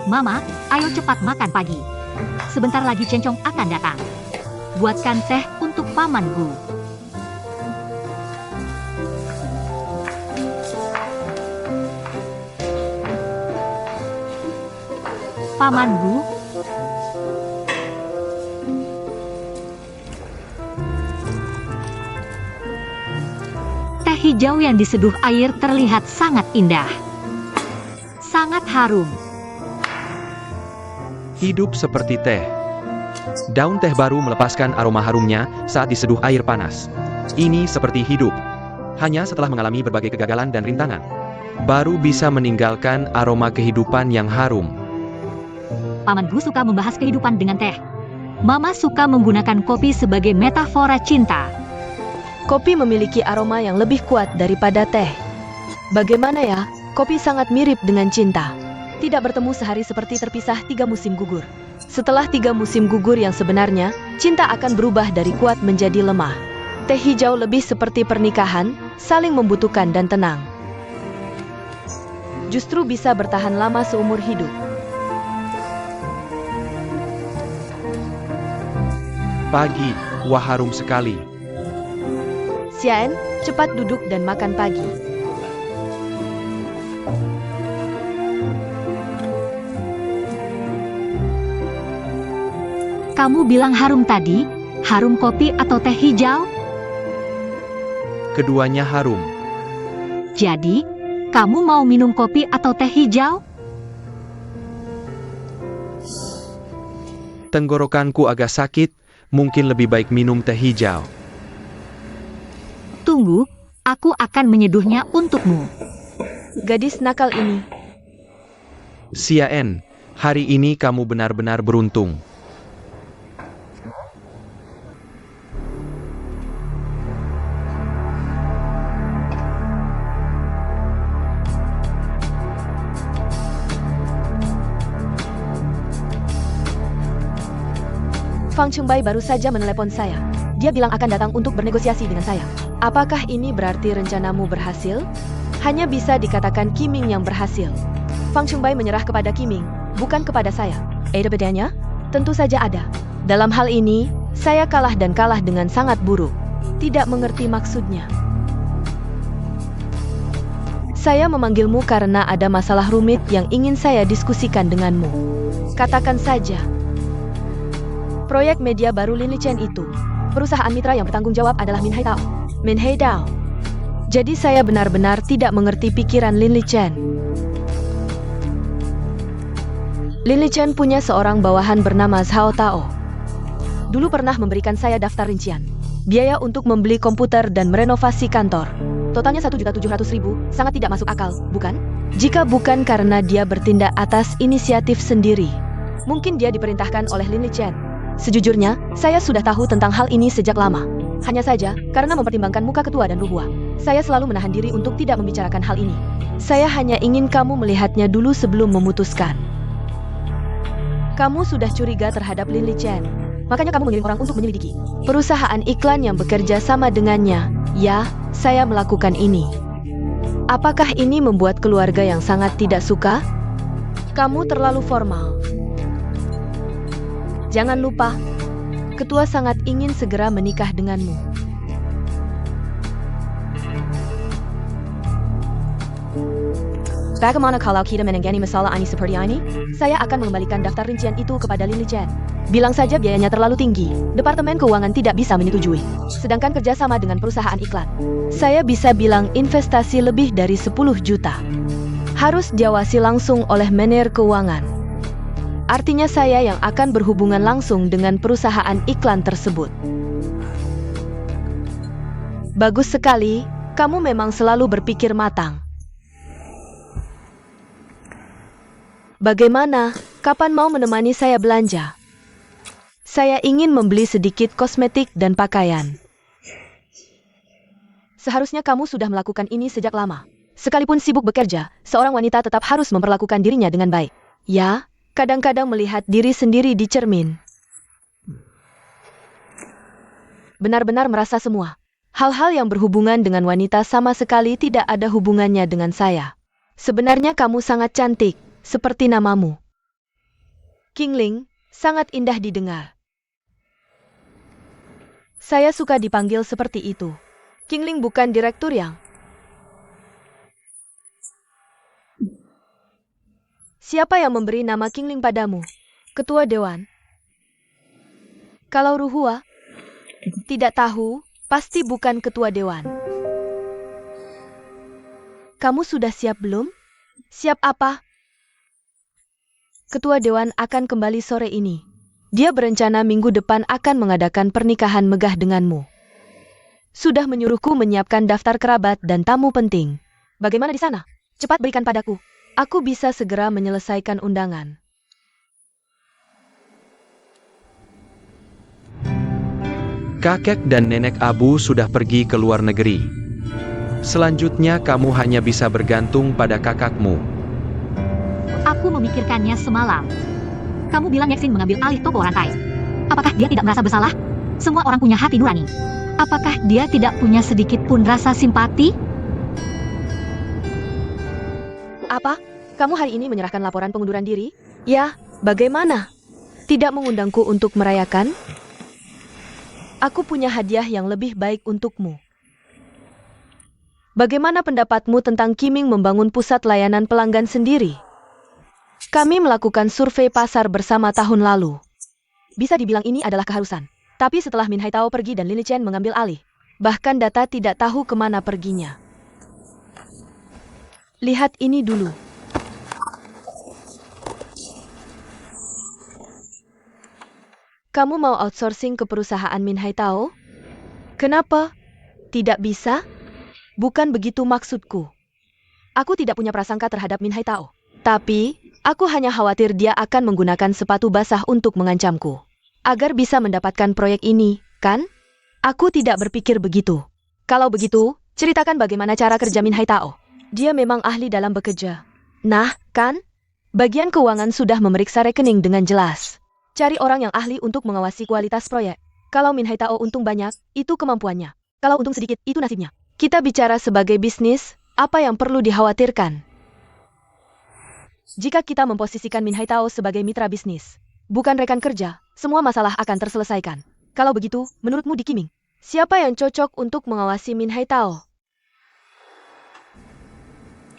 Mama, ayo cepat makan pagi. Sebentar lagi Cencong akan datang. Buatkan teh untuk pamanku. Paman Bu. Teh hijau yang diseduh air terlihat sangat indah. Sangat harum. Hidup seperti teh. Daun teh baru melepaskan aroma harumnya saat diseduh air panas. Ini seperti hidup. Hanya setelah mengalami berbagai kegagalan dan rintangan, baru bisa meninggalkan aroma kehidupan yang harum. Paman Bu suka membahas kehidupan dengan teh. Mama suka menggunakan kopi sebagai metafora cinta. Kopi memiliki aroma yang lebih kuat daripada teh. Bagaimana ya, kopi sangat mirip dengan cinta. Tidak bertemu sehari seperti terpisah 3 musim gugur. Setelah 3 musim gugur yang sebenarnya, cinta akan berubah dari kuat menjadi lemah. Teh hijau lebih seperti pernikahan, saling membutuhkan dan tenang. Justru bisa bertahan lama seumur hidup. Pagi, wah harum sekali. Xian, cepat duduk dan makan pagi. Kamu bilang harum tadi, harum kopi atau teh hijau? Keduanya harum. Jadi, kamu mau minum kopi atau teh hijau? Tenggorokanku agak sakit, mungkin lebih baik minum teh hijau. Tunggu, aku akan menyeduhnya untukmu. Gadis nakal ini. Xian, hari ini kamu benar-benar beruntung. Fang Chengbai baru saja menelepon saya. Dia bilang akan datang untuk bernegosiasi dengan saya. Apakah ini berarti rencanamu berhasil? Hanya bisa dikatakan Qiming yang berhasil. Fang Chengbai menyerah kepada Qiming, bukan kepada saya. Ada bedanya? Tentu saja ada. Dalam hal ini, saya kalah dan kalah dengan sangat buruk. Tidak mengerti maksudnya. Saya memanggilmu karena ada masalah rumit yang ingin saya diskusikan denganmu. Katakan saja. Proyek media baru Lin Lichen itu. Perusahaan mitra yang bertanggung jawab adalah Min Haitao. Min Haitao. Jadi saya benar-benar tidak mengerti pikiran Lin Lichen. Lin Lichen punya seorang bawahan bernama Zhao Tao. Dulu pernah memberikan saya daftar rincian. Biaya untuk membeli komputer dan merenovasi kantor. Totalnya 1.700.000, sangat tidak masuk akal, bukan? Jika bukan karena dia bertindak atas inisiatif sendiri. Mungkin dia diperintahkan oleh Lin Lichen. Sejujurnya, saya sudah tahu tentang hal ini sejak lama. Hanya saja, karena mempertimbangkan muka ketua dan Ruhua, saya selalu menahan diri untuk tidak membicarakan hal ini. Saya hanya ingin kamu melihatnya dulu sebelum memutuskan. Kamu sudah curiga terhadap Lin Lichen. Makanya kamu mengirim orang untuk menyelidiki perusahaan iklan yang bekerja sama dengannya. Ya, saya melakukan ini. Apakah ini membuat keluarga yang sangat tidak suka? Kamu terlalu formal. Jangan lupa, ketua sangat ingin segera menikah denganmu. Bagaimana kalau kita menangani masalah ini seperti ini? Saya akan mengembalikan daftar rincian itu kepada Lin Lichen. Bilang saja biayanya terlalu tinggi. Departemen keuangan tidak bisa menyetujui. Sedangkan kerjasama dengan perusahaan iklan, saya bisa bilang investasi lebih dari 10 juta. Harus diawasi langsung oleh manajer keuangan. Artinya saya yang akan berhubungan langsung dengan perusahaan iklan tersebut. Bagus sekali, kamu memang selalu berpikir matang. Bagaimana? Kapan mau menemani saya belanja? Saya ingin membeli sedikit kosmetik dan pakaian. Seharusnya kamu sudah melakukan ini sejak lama. Sekalipun sibuk bekerja, seorang wanita tetap harus memperlakukan dirinya dengan baik. Ya, kadang-kadang melihat diri sendiri di cermin. Benar-benar merasa semua. Hal-hal yang berhubungan dengan wanita sama sekali tidak ada hubungannya dengan saya. Sebenarnya kamu sangat cantik, seperti namamu. Qingling, sangat indah didengar. Saya suka dipanggil seperti itu. Qingling bukan direktur yang... Siapa yang memberi nama Qingling padamu? Ketua Dewan? Kalau Ruhua? Tidak tahu, pasti bukan Ketua Dewan. Kamu sudah siap belum? Siap apa? Ketua Dewan akan kembali sore ini. Dia berencana minggu depan akan mengadakan pernikahan megah denganmu. Sudah menyuruhku menyiapkan daftar kerabat dan tamu penting. Bagaimana di sana? Cepat berikan padaku. Aku bisa segera menyelesaikan undangan. Kakek dan nenek Abu sudah pergi ke luar negeri. Selanjutnya kamu hanya bisa bergantung pada kakakmu. Aku memikirkannya semalam. Kamu bilang Yaxin mengambil alih toko rantai. Apakah dia tidak merasa bersalah? Semua orang punya hati nurani. Apakah dia tidak punya sedikit pun rasa simpati? Apa? Kamu hari ini menyerahkan laporan pengunduran diri? Ya, bagaimana? Tidak mengundangku untuk merayakan? Aku punya hadiah yang lebih baik untukmu. Bagaimana pendapatmu tentang Qiming membangun pusat layanan pelanggan sendiri? Kami melakukan survei pasar bersama tahun lalu. Bisa dibilang ini adalah keharusan. Tapi setelah Min Haitao pergi dan Lin Lichen mengambil alih, bahkan data tidak tahu kemana perginya. Lihat ini dulu. Kamu mau outsourcing ke perusahaan Min Haitao? Kenapa? Tidak bisa? Bukan begitu maksudku. Aku tidak punya prasangka terhadap Min Haitao. Tapi, aku hanya khawatir dia akan menggunakan sepatu basah untuk mengancamku. Agar bisa mendapatkan proyek ini, kan? Aku tidak berpikir begitu. Kalau begitu, ceritakan bagaimana cara kerja Min Haitao. Dia memang ahli dalam bekerja. Nah, kan? Bagian keuangan sudah memeriksa rekening dengan jelas. Cari orang yang ahli untuk mengawasi kualitas proyek. Kalau Min Haitao untung banyak, itu kemampuannya. Kalau untung sedikit, itu nasibnya. Kita bicara sebagai bisnis, apa yang perlu dikhawatirkan? Jika kita memposisikan Min Haitao sebagai mitra bisnis, bukan rekan kerja, semua masalah akan terselesaikan. Kalau begitu, menurutmu Di Qiming, siapa yang cocok untuk mengawasi Min Haitao?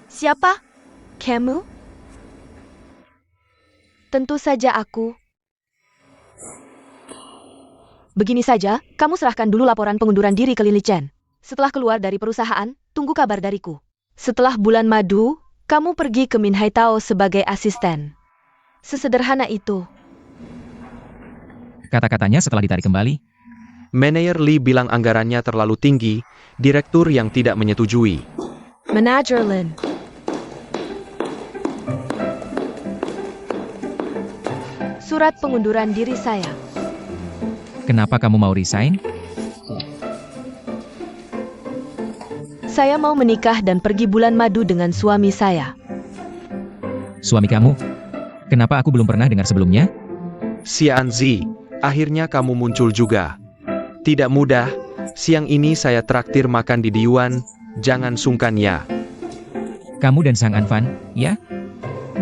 Siapa? Kamu? Tentu saja aku. Begini saja, kamu serahkan dulu laporan pengunduran diri ke Lin Lichen. Setelah keluar dari perusahaan, tunggu kabar dariku. Setelah bulan madu, kamu pergi ke Min Haitao sebagai asisten. Sesederhana itu. Kata-katanya setelah ditarik kembali. Manajer Li bilang anggarannya terlalu tinggi, direktur yang tidak menyetujui. Manager Lin. Surat pengunduran diri saya. Kenapa kamu mau resign? Saya mau menikah dan pergi bulan madu dengan suami saya. Suami kamu? Kenapa aku belum pernah dengar sebelumnya? Xian Zi, akhirnya kamu muncul juga. Tidak mudah, siang ini saya traktir makan di Diwan, jangan sungkan ya. Kamu dan Sang Anfan, ya?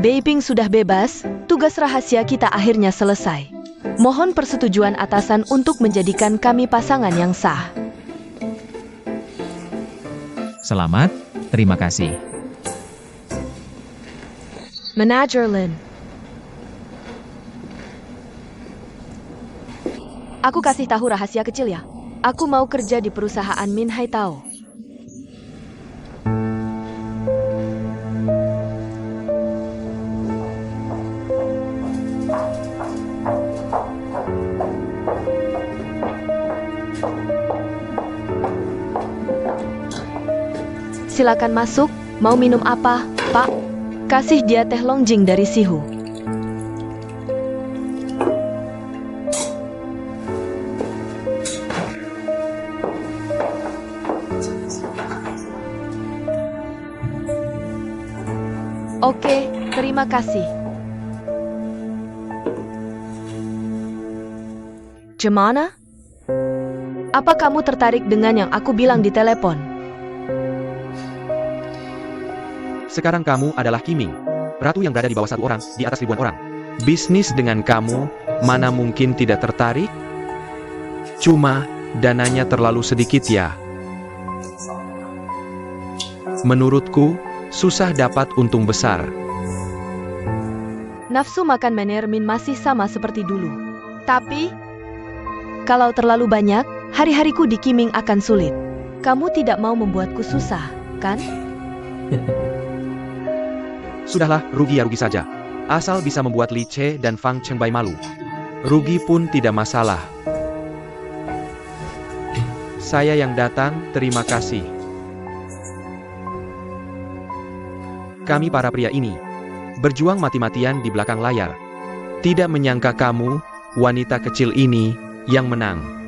Beiping sudah bebas, tugas rahasia kita akhirnya selesai. Mohon persetujuan atasan untuk menjadikan kami pasangan yang sah. Selamat, terima kasih. Manager Lin. Aku kasih tahu rahasia kecil ya. Aku mau kerja di perusahaan Min Haitao. Silakan masuk, mau minum apa, Pak? Kasih dia teh longjing dari Sihu. Oke, terima kasih. Gimana? Apa kamu tertarik dengan yang aku bilang di telepon? Sekarang kamu adalah Qiming, ratu yang berada di bawah satu orang, di atas ribuan orang. Bisnis dengan kamu, mana mungkin tidak tertarik? Cuma, dananya terlalu sedikit ya. Menurutku, susah dapat untung besar. Nafsu makan Manajer Min masih sama seperti dulu. Tapi, kalau terlalu banyak, hari-hariku di Qiming akan sulit. Kamu tidak mau membuatku susah, kan? Sudahlah, rugi ya rugi saja. Asal bisa membuat Li Che dan Fang Chengbai malu. Rugi pun tidak masalah. Saya yang datang, terima kasih. Kami para pria ini, berjuang mati-matian di belakang layar. Tidak menyangka kamu, wanita kecil ini, yang menang.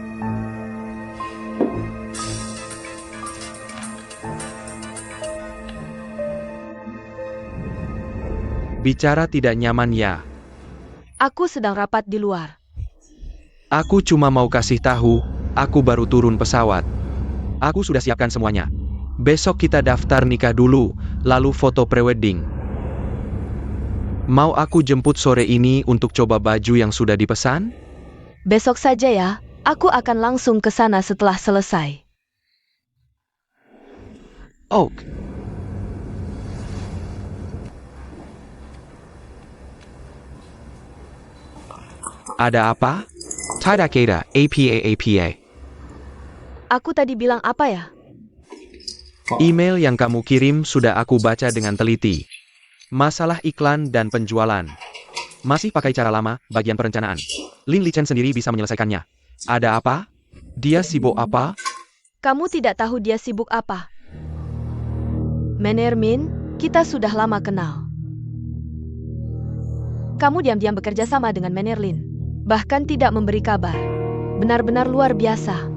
Bicara tidak nyaman ya. Aku sedang rapat di luar. Aku cuma mau kasih tahu, aku baru turun pesawat. Aku sudah siapkan semuanya. Besok kita daftar nikah dulu, lalu foto prewedding. Mau aku jemput sore ini untuk coba baju yang sudah dipesan? Besok saja ya, aku akan langsung ke sana setelah selesai. Oh. Ada apa? Tadakeda, APA. Aku tadi bilang apa ya? Email yang kamu kirim sudah aku baca dengan teliti. Masalah iklan dan penjualan. Masih pakai cara lama, bagian perencanaan. Lin Lichen sendiri bisa menyelesaikannya. Ada apa? Dia sibuk apa? Kamu tidak tahu dia sibuk apa. Manajer Min, kita sudah lama kenal. Kamu diam-diam bekerja sama dengan Manajer Lin. Bahkan tidak memberi kabar. Benar-benar luar biasa.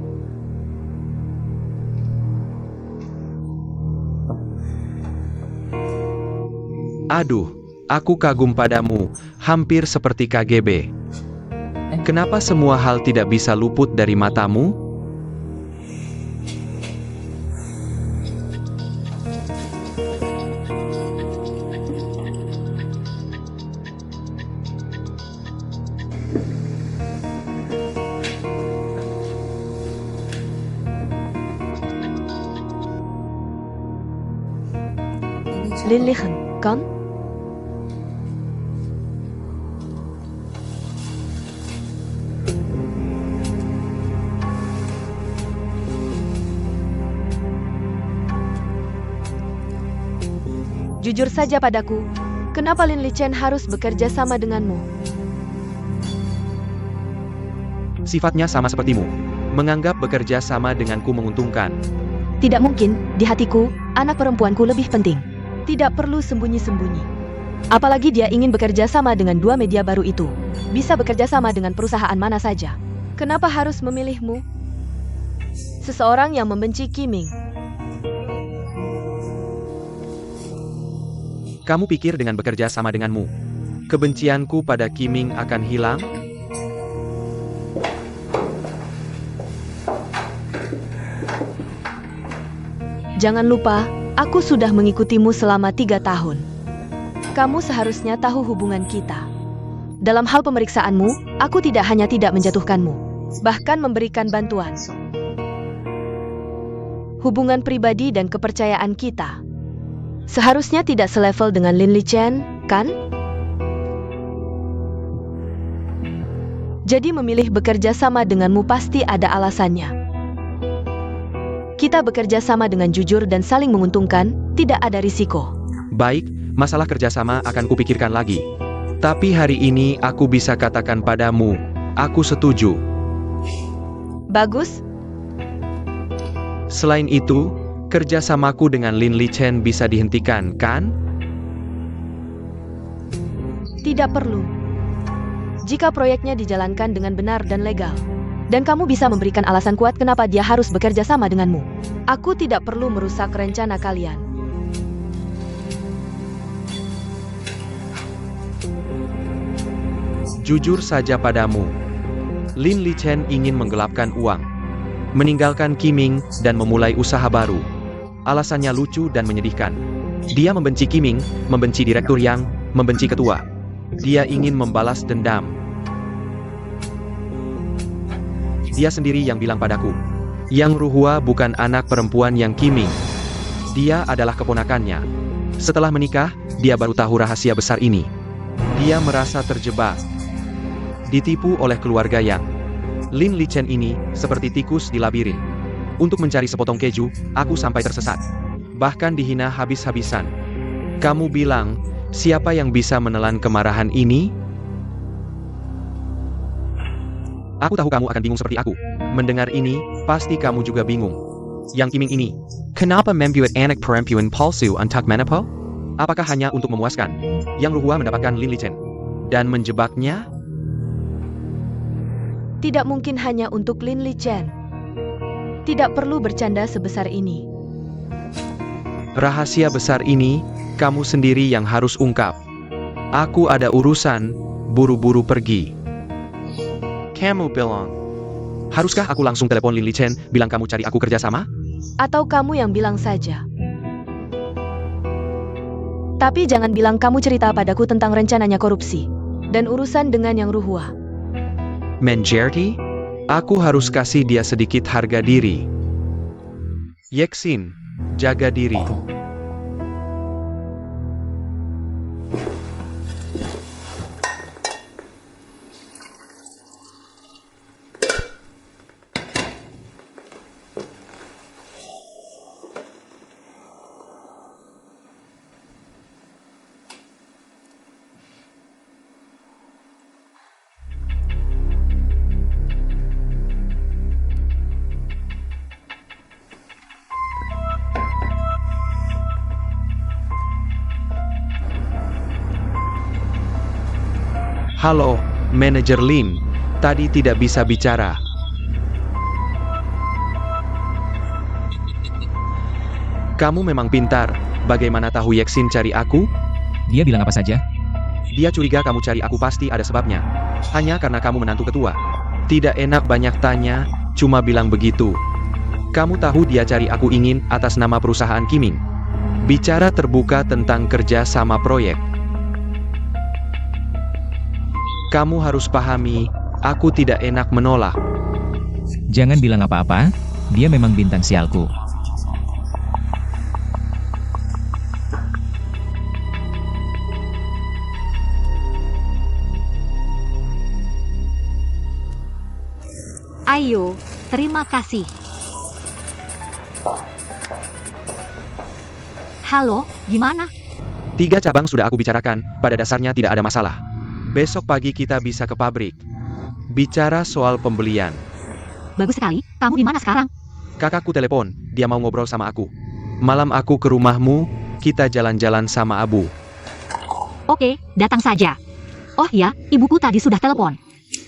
Aduh, aku kagum padamu, hampir seperti KGB. Kenapa semua hal tidak bisa luput dari matamu? Lin Lichen, kan? Jujur saja padaku, kenapa Lin Lichen harus bekerja sama denganmu? Sifatnya sama sepertimu. Menganggap bekerja sama denganku menguntungkan. Tidak mungkin, di hatiku, anak perempuanku lebih penting. Tidak perlu sembunyi-sembunyi. Apalagi dia ingin bekerja sama dengan dua media baru itu. Bisa bekerja sama dengan perusahaan mana saja. Kenapa harus memilihmu? Seseorang yang membenci Qiming. Kamu pikir dengan bekerja sama denganmu, kebencianku pada Qiming akan hilang? Jangan lupa, aku sudah mengikutimu selama 3 tahun. Kamu seharusnya tahu hubungan kita. Dalam hal pemeriksaanmu, aku tidak hanya tidak menjatuhkanmu, bahkan memberikan bantuan. Hubungan pribadi dan kepercayaan kita seharusnya tidak selevel dengan Lin Lichen, kan? Jadi memilih bekerja sama denganmu pasti ada alasannya. Kita bekerja sama dengan jujur dan saling menguntungkan, tidak ada risiko. Baik, masalah kerjasama akan kupikirkan lagi. Tapi hari ini aku bisa katakan padamu, aku setuju. Bagus, Selain itu, kerjasamaku dengan Lin Lichen bisa dihentikan, kan? tidak perlu. Jika proyeknya dijalankan dengan benar dan legal, dan kamu bisa memberikan alasan kuat kenapa dia harus bekerja sama denganmu, aku tidak perlu merusak rencana kalian. Jujur saja padamu, Lin Lichen ingin menggelapkan uang, meninggalkan Qiming dan memulai usaha baru. Alasannya lucu dan menyedihkan. Dia membenci Qiming, membenci direktur Yang, membenci ketua. Dia ingin membalas dendam. Dia sendiri yang bilang padaku, Yang Ruhua bukan anak perempuan Yang Qiming. Dia adalah keponakannya. Setelah menikah, dia baru tahu rahasia besar ini. Dia merasa terjebak, ditipu oleh keluarga Yang. Lin Lichen ini seperti tikus di labirin. Untuk mencari sepotong keju, aku sampai tersesat. Bahkan dihina habis-habisan. Kamu bilang, siapa yang bisa menelan kemarahan ini? Aku tahu kamu akan bingung seperti aku. Mendengar ini, pasti kamu juga bingung. Yang Qiming ini, kenapa membuat anak perempuan palsu untuk menipu? Apakah hanya untuk memuaskan Yang Ruhua mendapatkan Lin Lichen dan menjebaknya? Tidak mungkin hanya untuk Lin Lichen. Tidak perlu bercanda sebesar ini. Rahasia besar ini, kamu sendiri yang harus ungkap. Aku ada urusan, buru-buru pergi. Kamu bilang. Haruskah aku langsung telepon Lin Lichen, bilang kamu cari aku kerjasama? Atau kamu yang bilang saja. Tapi jangan bilang kamu cerita padaku tentang rencananya korupsi dan urusan dengan Yang Ruhua. Menjerti? Aku harus kasih dia sedikit harga diri. Yeksin, jaga diri. Halo, Manajer Lin. Tadi tidak bisa bicara. Kamu memang pintar. Bagaimana tahu Yeksin cari aku? Dia bilang apa saja? Dia curiga kamu cari aku pasti ada sebabnya. Hanya karena kamu menantu ketua. Tidak enak banyak tanya, cuma bilang begitu. Kamu tahu dia cari aku ingin atas nama perusahaan Kiming. Bicara terbuka tentang kerja sama proyek. Kamu harus pahami, aku tidak enak menolak. Jangan bilang apa-apa, dia memang bintang sialku. Ayo, terima kasih. Halo, gimana? 3 cabang sudah aku bicarakan, pada dasarnya tidak ada masalah. Besok pagi kita bisa ke pabrik. Bicara soal pembelian. Bagus sekali, kamu di mana sekarang? Kakakku telepon, dia mau ngobrol sama aku. Malam aku ke rumahmu, kita jalan-jalan sama Abu. Oke, datang saja. Oh ya, ibuku tadi sudah telepon.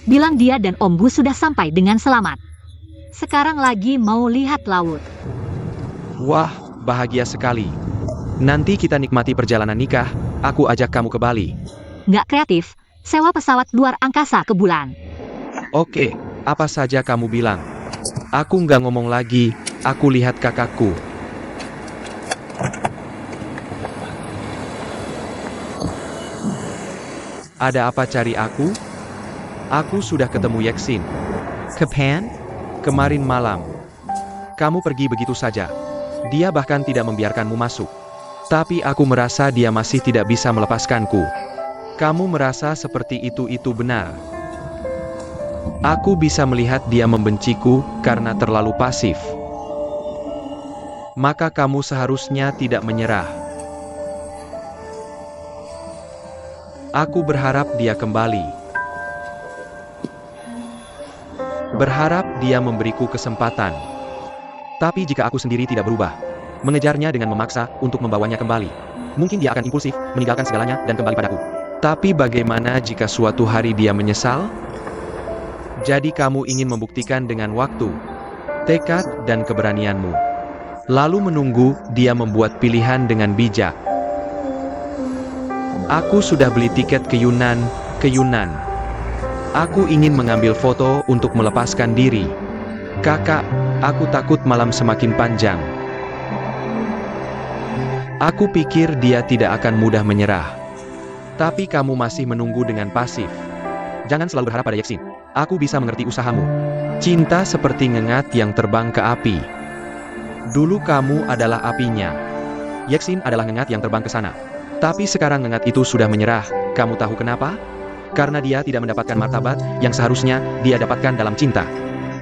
Bilang dia dan Om Bu sudah sampai dengan selamat. Sekarang lagi mau lihat laut. Wah, bahagia sekali. Nanti kita nikmati perjalanan nikah, aku ajak kamu ke Bali. Nggak kreatif, sewa pesawat luar angkasa ke bulan. Oke, apa saja kamu bilang. Aku nggak ngomong lagi, aku lihat kakakku. Ada apa cari aku? Aku sudah ketemu Yeksin. Kapan? Kemarin malam. Kamu pergi begitu saja. Dia bahkan tidak membiarkanmu masuk. Tapi aku merasa dia masih tidak bisa melepaskanku. Kamu merasa seperti itu benar. Aku bisa melihat dia membenciku karena terlalu pasif. Maka kamu seharusnya tidak menyerah. Aku berharap dia kembali. Berharap dia memberiku kesempatan. Tapi jika aku sendiri tidak berubah, mengejarnya dengan memaksa untuk membawanya kembali, mungkin dia akan impulsif, meninggalkan segalanya dan kembali padaku. Tapi bagaimana jika suatu hari dia menyesal? Jadi kamu ingin membuktikan dengan waktu, tekad dan keberanianmu. Lalu menunggu dia membuat pilihan dengan bijak. Aku sudah beli tiket ke Yunan. Aku ingin mengambil foto untuk melepaskan diri. Kakak, aku takut malam semakin panjang. Aku pikir dia tidak akan mudah menyerah. Tapi kamu masih menunggu dengan pasif. Jangan selalu berharap pada Yeksin. Aku bisa mengerti usahamu. Cinta seperti ngengat yang terbang ke api. Dulu kamu adalah apinya. Yeksin adalah ngengat yang terbang ke sana. Tapi sekarang ngengat itu sudah menyerah. Kamu tahu kenapa? Karena dia tidak mendapatkan martabat yang seharusnya dia dapatkan dalam cinta.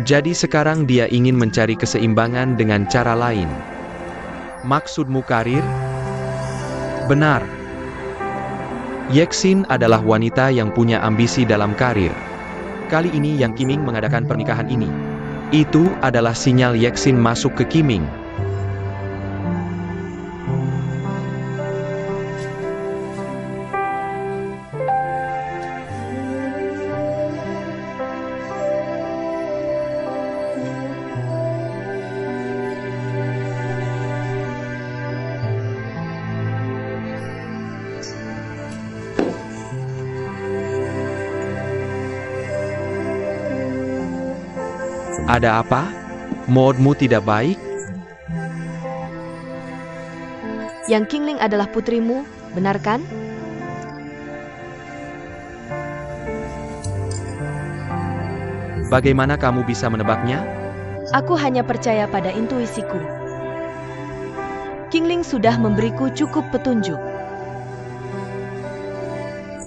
Jadi sekarang dia ingin mencari keseimbangan dengan cara lain. Maksudmu karir? Benar. Yeksin adalah wanita yang punya ambisi dalam karir. Kali ini Yang Kiming mengadakan pernikahan ini. Itu adalah sinyal Yeksin masuk ke Kiming. Ada apa? Modmu tidak baik? Yang Qingling adalah putrimu, benar kan? Bagaimana kamu bisa menebaknya? Aku hanya percaya pada intuisiku. Qingling sudah memberiku cukup petunjuk.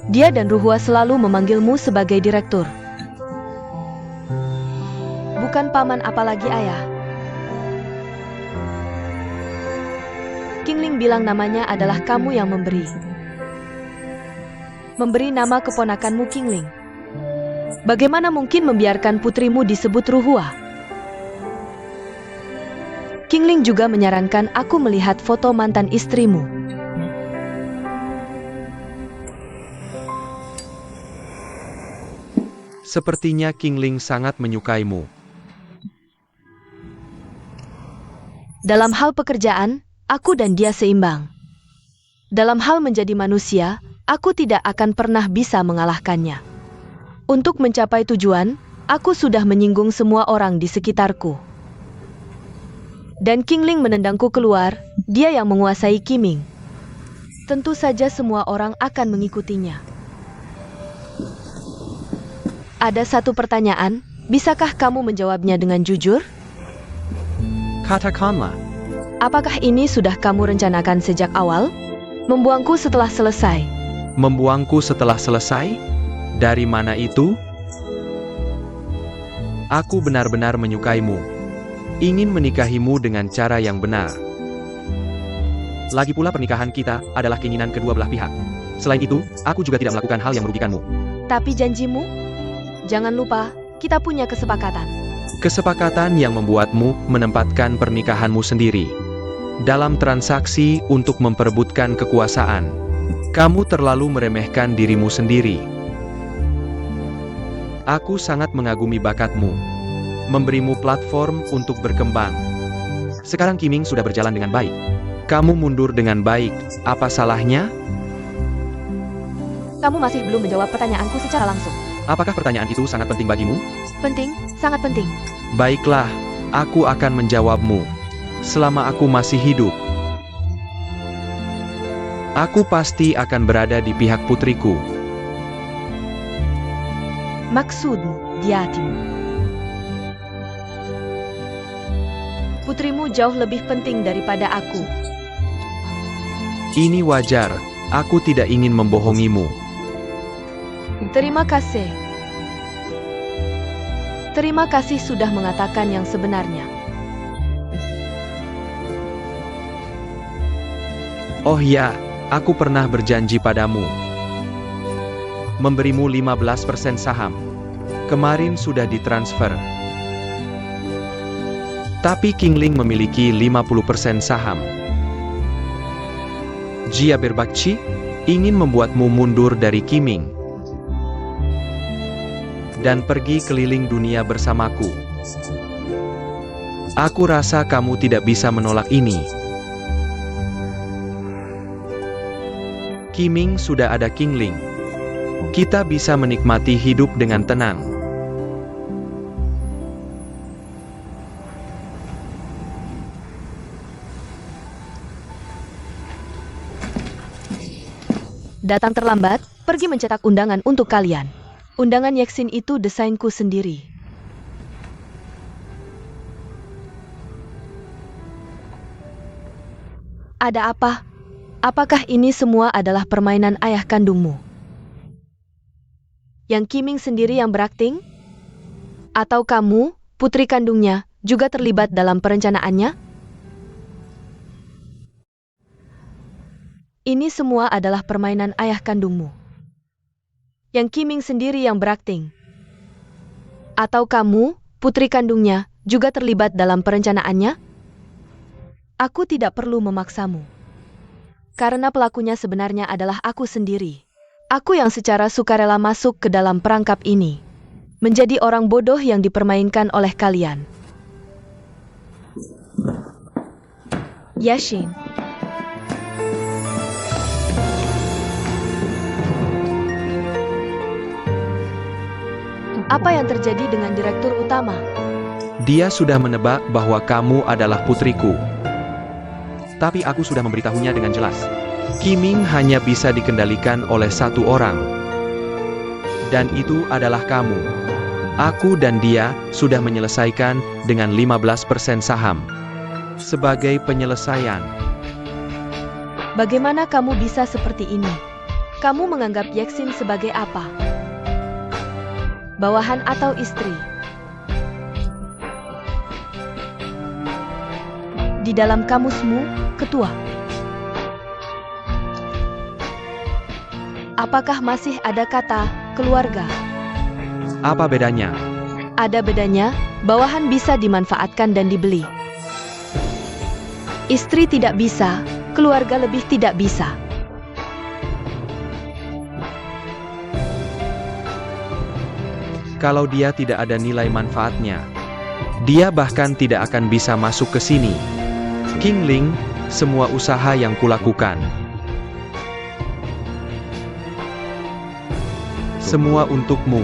Dia dan Ruhua selalu memanggilmu sebagai direktur. Bukan paman apalagi ayah. Qingling bilang namanya adalah kamu yang memberi. Memberi nama keponakanmu Qingling. Bagaimana mungkin membiarkan putrimu disebut Ruhua? Qingling juga menyarankan aku melihat foto mantan istrimu. Sepertinya Qingling sangat menyukaimu. Dalam hal pekerjaan, aku dan dia seimbang. Dalam hal menjadi manusia, aku tidak akan pernah bisa mengalahkannya. Untuk mencapai tujuan, aku sudah menyinggung semua orang di sekitarku. Dan Qingling menendangku keluar, dia yang menguasai Qiming. Tentu saja semua orang akan mengikutinya. Ada satu pertanyaan, bisakah kamu menjawabnya dengan jujur? Katakanlah, Apakah ini sudah kamu rencanakan sejak awal? Membuangku setelah selesai. membuangku setelah selesai? Dari mana itu? Aku benar-benar menyukaimu. Ingin menikahimu dengan cara yang benar. Lagi pula pernikahan kita adalah keinginan kedua belah pihak. Selain itu, aku juga tidak melakukan hal yang merugikanmu. Tapi janjimu? Jangan lupa, kita punya kesepakatan. Kesepakatan yang membuatmu menempatkan pernikahanmu sendiri dalam transaksi untuk memperebutkan kekuasaan. Kamu terlalu meremehkan dirimu sendiri. Aku sangat mengagumi bakatmu, memberimu platform untuk berkembang. Sekarang Qiming sudah berjalan dengan baik. Kamu mundur dengan baik, apa salahnya? Kamu masih belum menjawab pertanyaanku secara langsung. Apakah pertanyaan itu sangat penting bagimu? Penting, sangat penting. Baiklah, aku akan menjawabmu. Selama aku masih hidup, aku pasti akan berada di pihak putriku. Maksudmu, Diatimu. Putrimu jauh lebih penting daripada aku. Ini wajar, aku tidak ingin membohongimu. Terima kasih. Terima kasih sudah mengatakan yang sebenarnya. Oh ya, aku pernah berjanji padamu. Memberimu 15% saham. Kemarin sudah ditransfer. Tapi Qingling memiliki 50% saham. Jia Berbakci ingin membuatmu mundur dari Qiming dan pergi keliling dunia bersamaku. Aku rasa kamu tidak bisa menolak ini. Qiming sudah ada Qingling. Kita bisa menikmati hidup dengan tenang. Datang terlambat, pergi mencetak undangan untuk kalian. Undangan Yeksin itu desainku sendiri. Ada apa? Apakah ini semua adalah permainan ayah kandungmu? Yang Qiming sendiri yang berakting? Atau kamu, putri kandungnya, juga terlibat dalam perencanaannya? Ini semua adalah permainan ayah kandungmu. Yang Qiming sendiri yang berakting? Atau kamu, putri kandungnya, juga terlibat dalam perencanaannya? Aku tidak perlu memaksamu. Karena pelakunya sebenarnya adalah aku sendiri. Aku yang secara sukarela masuk ke dalam perangkap ini. Menjadi orang bodoh yang dipermainkan oleh kalian. Yashin. Apa yang terjadi dengan direktur utama? Dia sudah menebak bahwa kamu adalah putriku. Tapi aku sudah memberitahunya dengan jelas. Qiming hanya bisa dikendalikan oleh satu orang. Dan itu adalah kamu. Aku dan dia sudah menyelesaikan dengan 15% saham. Sebagai penyelesaian. Bagaimana kamu bisa seperti ini? Kamu menganggap Yeksin sebagai apa? Bawahan atau istri? Di dalam kamusmu, ketua. Apakah masih ada kata keluarga? Apa bedanya? Ada bedanya, bawahan bisa dimanfaatkan dan dibeli. Istri tidak bisa, keluarga lebih tidak bisa. Kalau dia tidak ada nilai manfaatnya, dia bahkan tidak akan bisa masuk ke sini. Qingling, semua usaha yang kulakukan, semua untukmu.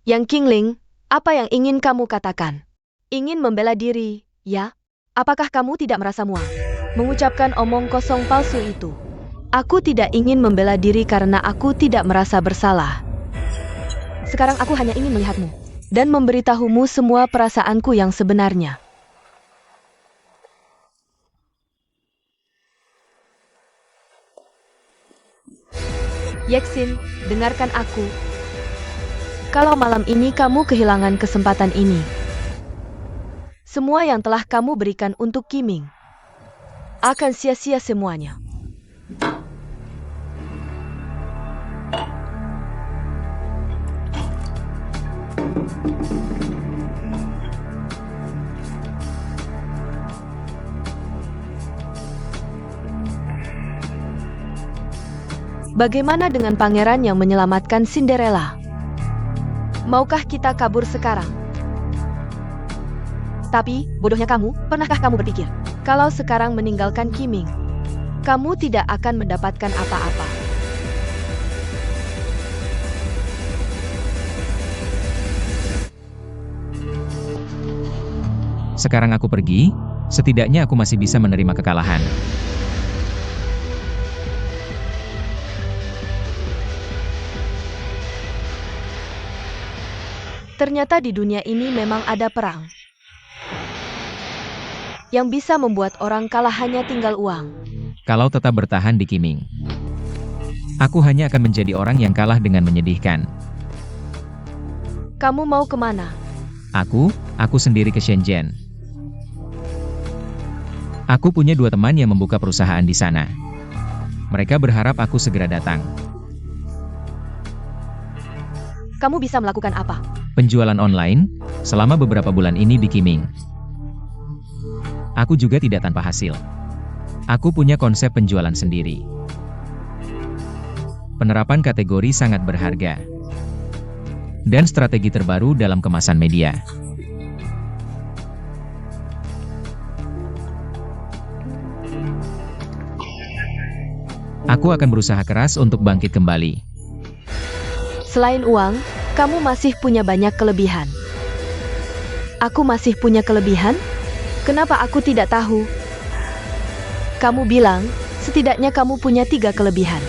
Yang Qingling, apa yang ingin kamu katakan? Ingin membela diri, ya? Apakah kamu tidak merasa muak mengucapkan omong kosong palsu itu? Aku tidak ingin membela diri karena aku tidak merasa bersalah. Sekarang aku hanya ingin melihatmu dan memberitahumu semua perasaanku yang sebenarnya. Yexin, dengarkan aku. Kalau malam ini kamu kehilangan kesempatan ini, semua yang telah kamu berikan untuk Qiming akan sia-sia semuanya. Bagaimana dengan pangeran yang menyelamatkan Cinderella? Maukah kita kabur sekarang? Tapi, bodohnya kamu, pernahkah kamu berpikir, kalau sekarang meninggalkan Qiming, kamu tidak akan mendapatkan apa-apa? Sekarang aku pergi, setidaknya aku masih bisa menerima kekalahan. Ternyata di dunia ini memang ada perang. Yang bisa membuat orang kalah hanya tinggal uang. Kalau tetap bertahan di Qiming, aku hanya akan menjadi orang yang kalah dengan menyedihkan. Kamu mau kemana? Aku sendiri ke Shenzhen. Aku punya 2 teman yang membuka perusahaan di sana. Mereka berharap aku segera datang. Kamu bisa melakukan apa? Penjualan online, selama beberapa bulan ini di Qiming. Aku juga tidak tanpa hasil. Aku punya konsep penjualan sendiri. Penerapan kategori sangat berharga. Dan strategi terbaru dalam kemasan media. Aku akan berusaha keras untuk bangkit kembali. Selain uang, kamu masih punya banyak kelebihan. Aku masih punya kelebihan? Kenapa aku tidak tahu? Kamu bilang, setidaknya kamu punya 3 kelebihan.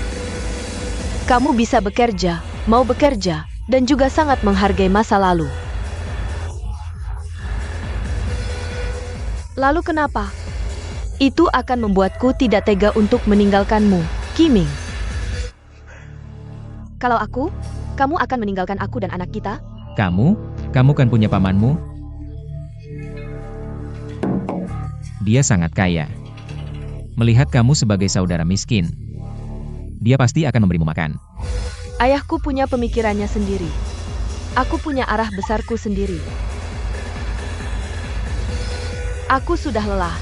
Kamu bisa bekerja, mau bekerja, dan juga sangat menghargai masa lalu. Lalu kenapa? Itu akan membuatku tidak tega untuk meninggalkanmu, Qiming. Kalau aku, kamu akan meninggalkan aku dan anak kita? Kamu kan punya pamanmu? Dia sangat kaya. Melihat kamu sebagai saudara miskin, dia pasti akan memberimu makan. Ayahku punya pemikirannya sendiri. Aku punya arah besarku sendiri. Aku sudah lelah.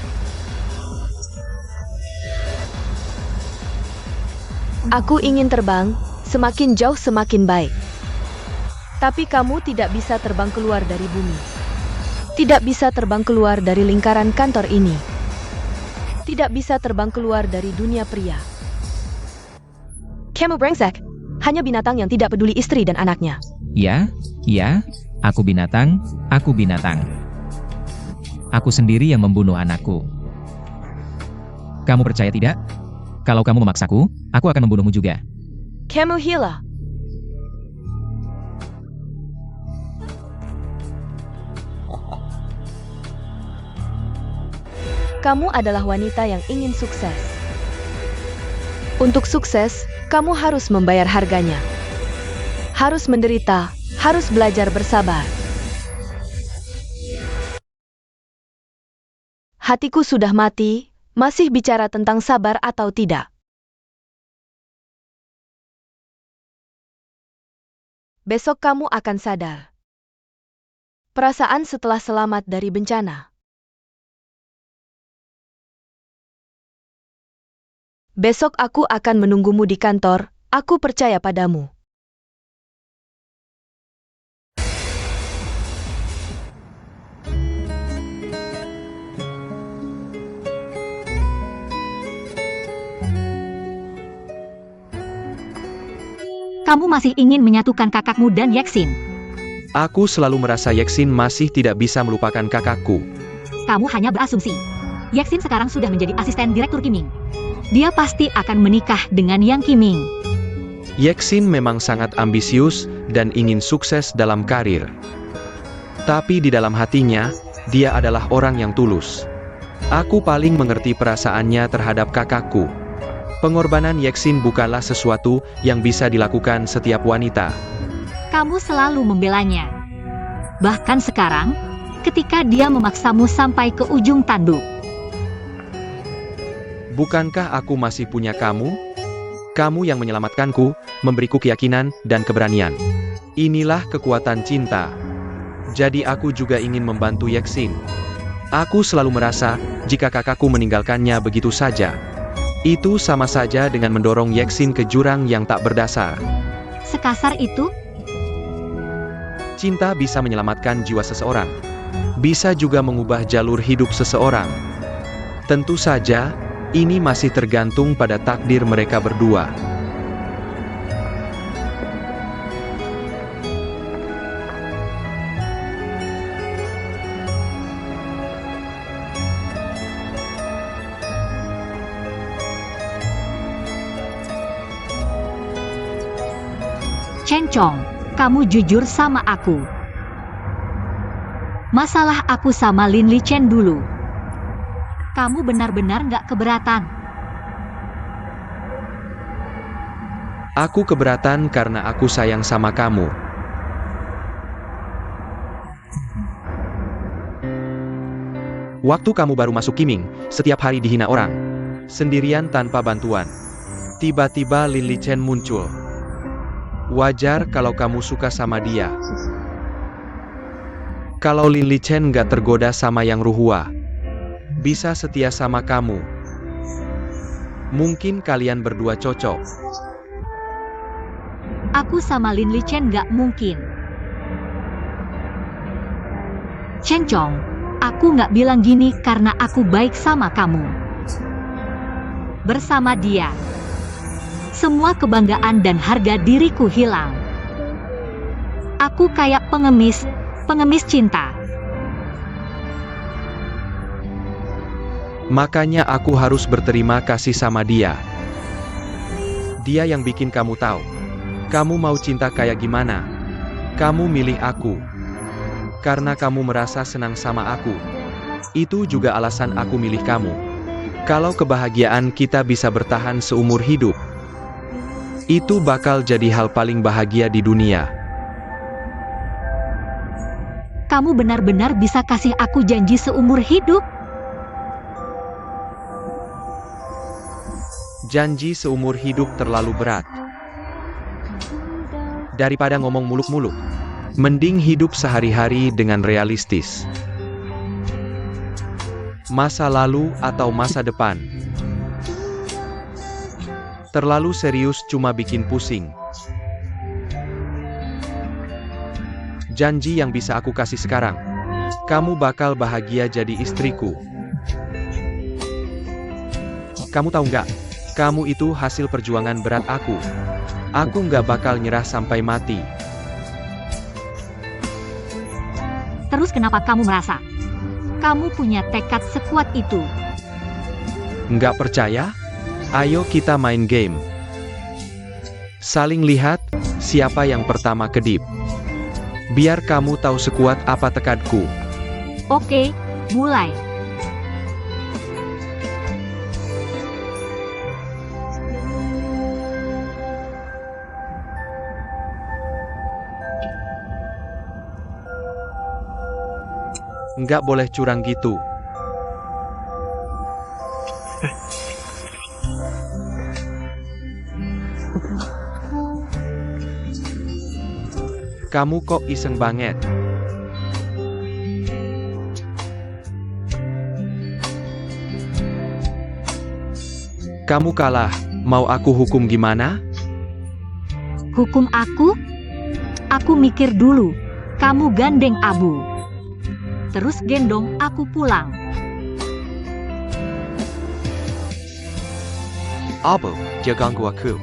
Aku ingin terbang, semakin jauh semakin baik. Tapi kamu tidak bisa terbang keluar dari bumi. Tidak bisa terbang keluar dari lingkaran kantor ini. Tidak bisa terbang keluar dari dunia pria. Kamu brengsek, hanya binatang yang tidak peduli istri dan anaknya. Ya, aku binatang. Aku sendiri yang membunuh anakku. Kamu percaya tidak? Kalau kamu memaksaku, aku akan membunuhmu juga. Kamu gila. Kamu adalah wanita yang ingin sukses. Untuk sukses, kamu harus membayar harganya. Harus menderita, harus belajar bersabar. Hatiku sudah mati, masih bicara tentang sabar atau tidak. Besok kamu akan sadar. Perasaan setelah selamat dari bencana. Besok aku akan menunggumu di kantor, aku percaya padamu. Kamu masih ingin menyatukan kakakmu dan Yexin. Aku selalu merasa Yexin masih tidak bisa melupakan kakakku. Kamu hanya berasumsi. Yexin sekarang sudah menjadi asisten direktur Kiming. Dia pasti akan menikah dengan Yang Kiming. Yexin memang sangat ambisius dan ingin sukses dalam karir. Tapi di dalam hatinya, dia adalah orang yang tulus. Aku paling mengerti perasaannya terhadap kakakku. Pengorbanan Yexin bukanlah sesuatu yang bisa dilakukan setiap wanita. Kamu selalu membelanya. Bahkan sekarang, ketika dia memaksamu sampai ke ujung tanduk. Bukankah aku masih punya kamu? Kamu yang menyelamatkanku, memberiku keyakinan dan keberanian. Inilah kekuatan cinta. Jadi aku juga ingin membantu Yexin. Aku selalu merasa, jika kakakku meninggalkannya begitu saja, itu sama saja dengan mendorong Yexin ke jurang yang tak berdasar. Sekasar itu? Cinta bisa menyelamatkan jiwa seseorang. Bisa juga mengubah jalur hidup seseorang. Tentu saja, ini masih tergantung pada takdir mereka berdua. Chen Chong, kamu jujur sama aku. Masalah aku sama Lin Li Chen dulu. Kamu benar-benar nggak keberatan. Aku keberatan karena aku sayang sama kamu. Waktu kamu baru masuk Kiming, setiap hari dihina orang. Sendirian tanpa bantuan. Tiba-tiba Lin Li Chen muncul. Wajar kalau kamu suka sama dia. Kalau Lin Li Chen nggak tergoda sama Yang Ruhua, bisa setia sama kamu. Mungkin kalian berdua cocok. Aku sama Lin Li Chen nggak mungkin. Chen Chong, aku nggak bilang gini karena aku baik sama kamu. Bersama dia, semua kebanggaan dan harga diriku hilang. Aku kayak pengemis cinta. Makanya aku harus berterima kasih sama dia. Dia yang bikin kamu tahu. Kamu mau cinta kayak gimana? Kamu milih aku. Karena kamu merasa senang sama aku. Itu juga alasan aku milih kamu. Kalau kebahagiaan kita bisa bertahan seumur hidup, itu bakal jadi hal paling bahagia di dunia. Kamu benar-benar bisa kasih aku janji seumur hidup? Janji seumur hidup terlalu berat. Daripada ngomong muluk-muluk, mending hidup sehari-hari dengan realistis. Masa lalu atau masa depan. Terlalu serius cuma bikin pusing. Janji yang bisa aku kasih sekarang. Kamu bakal bahagia jadi istriku. Kamu tahu nggak? Kamu itu hasil perjuangan berat aku. Aku nggak bakal nyerah sampai mati. Terus kenapa kamu merasa kamu punya tekad sekuat itu? Nggak percaya? Ayo kita main game. Saling lihat, siapa yang pertama kedip. Biar kamu tahu sekuat apa tekadku. Oke, mulai. Nggak boleh curang gitu. Kamu kok iseng banget? Kamu kalah, mau aku hukum gimana? Hukum aku? Aku mikir dulu. Kamu gandeng Abu. Terus gendong aku pulang. Abu, dia ganggu aku.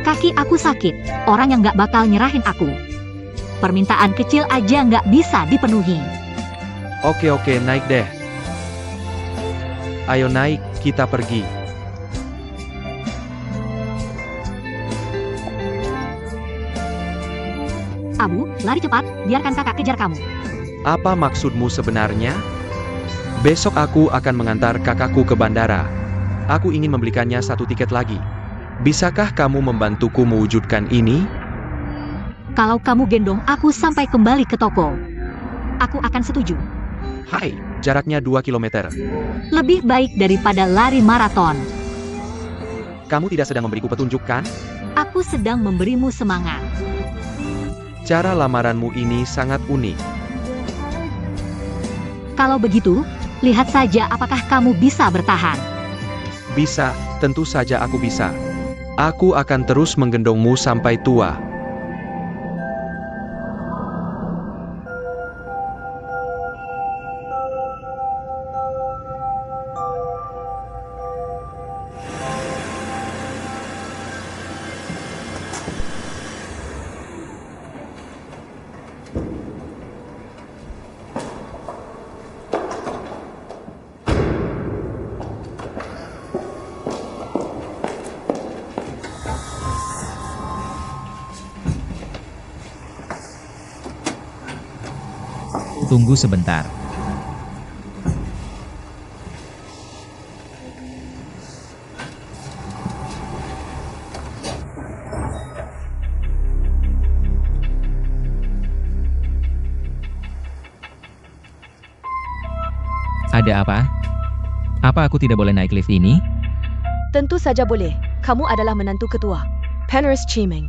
Kaki aku sakit, orang yang gak bakal nyerahin aku. Permintaan kecil aja gak bisa dipenuhi. Oke, naik deh. Ayo naik, kita pergi. Abu, lari cepat, biarkan kakak kejar kamu. Apa maksudmu sebenarnya? Besok aku akan mengantar kakakku ke bandara. Aku ingin membelikannya satu tiket lagi. Bisakah kamu membantuku mewujudkan ini? Kalau kamu gendong aku sampai kembali ke toko, aku akan setuju. Hai, jaraknya 2 kilometer. Lebih baik daripada lari maraton. Kamu tidak sedang memberiku petunjuk, kan? Aku sedang memberimu semangat. Cara lamaranmu ini sangat unik. Kalau begitu, lihat saja apakah kamu bisa bertahan. Bisa, tentu saja aku bisa. Aku akan terus menggendongmu sampai tua. Tunggu sebentar. Ada apa? Apa aku tidak boleh naik lift ini? Tentu saja boleh. Kamu adalah menantu ketua. Penrose Chiming.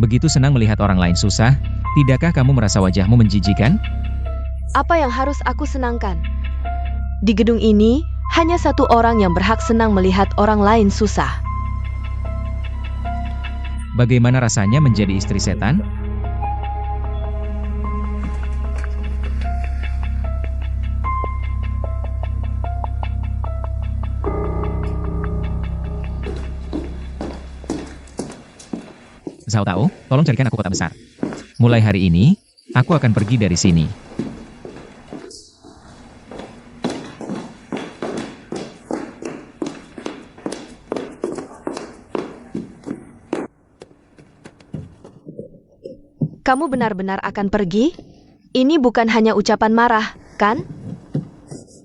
Begitu senang melihat orang lain susah, tidakkah kamu merasa wajahmu menjijikan? Apa yang harus aku senangkan? Di gedung ini, hanya satu orang yang berhak senang melihat orang lain susah. Bagaimana rasanya menjadi istri setan? Zhao Tao, tolong carikan aku kota besar. Mulai hari ini, aku akan pergi dari sini. Kamu benar-benar akan pergi? Ini bukan hanya ucapan marah, kan?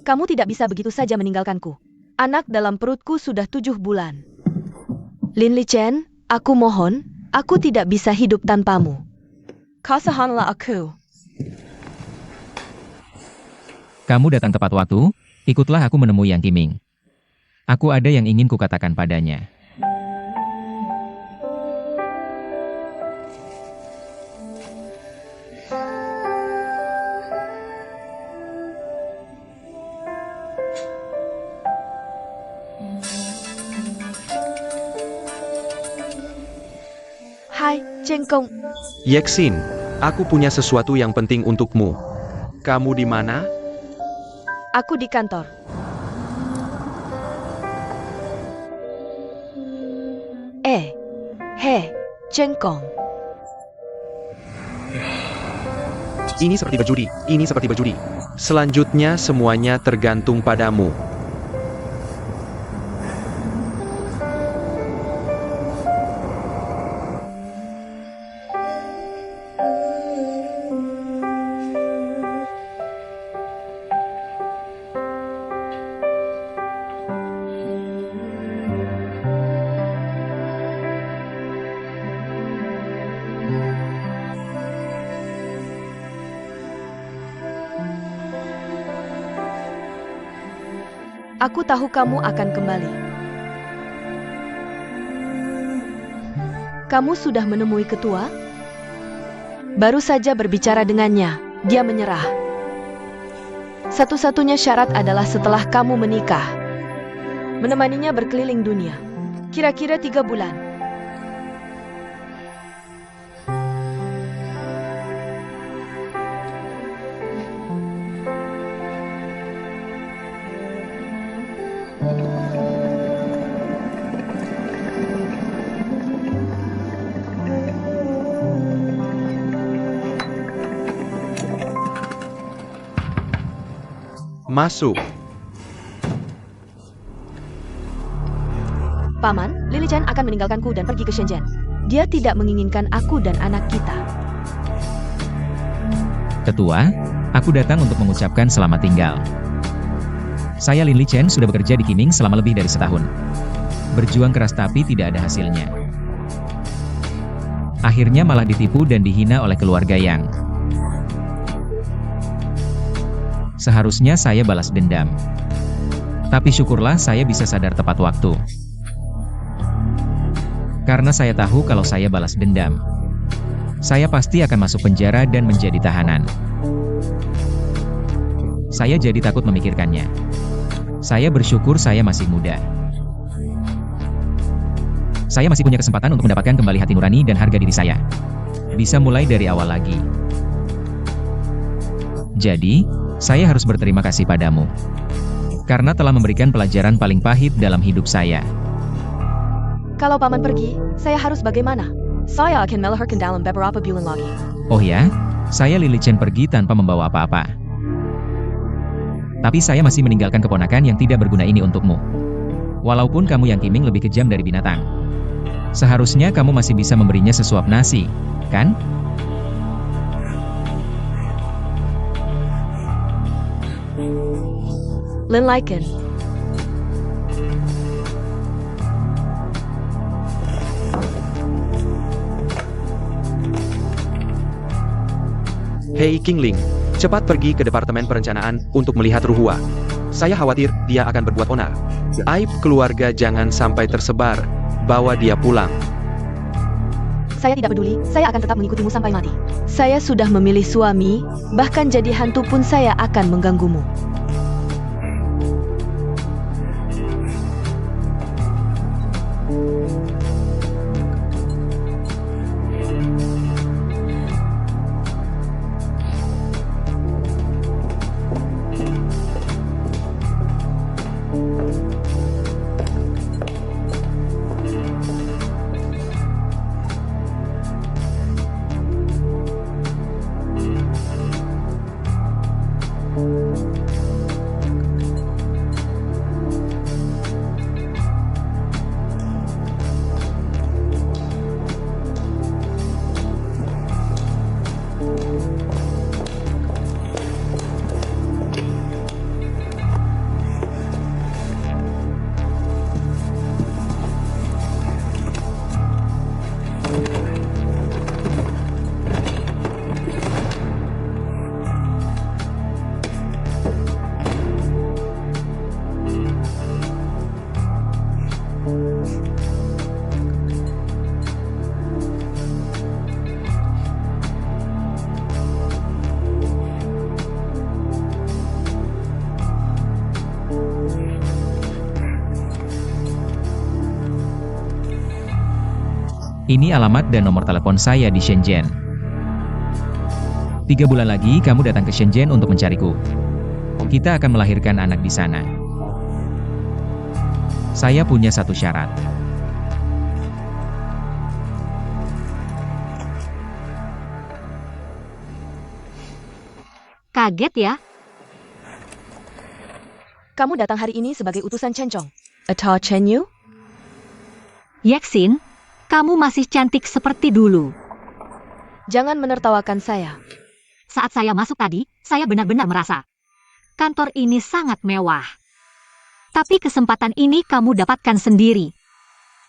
Kamu tidak bisa begitu saja meninggalkanku. Anak dalam perutku sudah 7 bulan. Lin Li Chen, aku mohon, aku tidak bisa hidup tanpamu. Kasihanlah aku. Kamu datang tepat waktu, ikutlah aku menemui Yang Qiming. Aku ada yang ingin kukatakan padanya. Hai, Cheng Kong. Yexin, aku punya sesuatu yang penting untukmu. Kamu di mana? Aku di kantor. Hei, Cheng Kong. Ini seperti berjudi. Selanjutnya semuanya tergantung padamu. Aku tahu kamu akan kembali. Kamu sudah menemui ketua? Baru saja berbicara dengannya, dia menyerah. Satu-satunya syarat adalah setelah kamu menikah, menemaninya berkeliling dunia. Kira-kira 3 bulan. Masuk. Paman, Lily Chen akan meninggalkanku dan pergi ke Shenzhen. Dia tidak menginginkan aku dan anak kita. Ketua, aku datang untuk mengucapkan selamat tinggal. Saya Lin Li Chen sudah bekerja di Qiming selama lebih dari setahun. Berjuang keras tapi tidak ada hasilnya. Akhirnya malah ditipu dan dihina oleh keluarga Yang. Seharusnya saya balas dendam. Tapi syukurlah saya bisa sadar tepat waktu. Karena saya tahu kalau saya balas dendam, saya pasti akan masuk penjara dan menjadi tahanan. Saya jadi takut memikirkannya. Saya bersyukur saya masih muda. Saya masih punya kesempatan untuk mendapatkan kembali hati nurani dan harga diri saya. Bisa mulai dari awal lagi. Jadi, saya harus berterima kasih padamu. Karena telah memberikan pelajaran paling pahit dalam hidup saya. Kalau paman pergi, saya harus bagaimana? Saya akan melahirkan dalam beberapa bulan lagi. Oh ya, saya Lily Chen pergi tanpa membawa apa-apa. Tapi saya masih meninggalkan keponakan yang tidak berguna ini untukmu. Walaupun kamu yang Qiming lebih kejam dari binatang. Seharusnya kamu masih bisa memberinya sesuap nasi, kan? Lin Lycan. Hei King Ling, cepat pergi ke Departemen Perencanaan untuk melihat Ruhua. Saya khawatir dia akan berbuat onar. Aib keluarga jangan sampai tersebar. Bawa dia pulang. Saya tidak peduli, saya akan tetap mengikutimu sampai mati. Saya sudah memilih suami, bahkan jadi hantu pun saya akan mengganggumu. Ini alamat dan nomor telepon saya di Shenzhen. 3 bulan lagi kamu datang ke Shenzhen untuk mencariku. Kita akan melahirkan anak di sana. Saya punya satu syarat. Kaget ya? Kamu datang hari ini sebagai utusan Chen Chong. Atau Chen Yu? Yaxin, kamu masih cantik seperti dulu. Jangan menertawakan saya. Saat saya masuk tadi, saya benar-benar merasa kantor ini sangat mewah. Tapi kesempatan ini kamu dapatkan sendiri.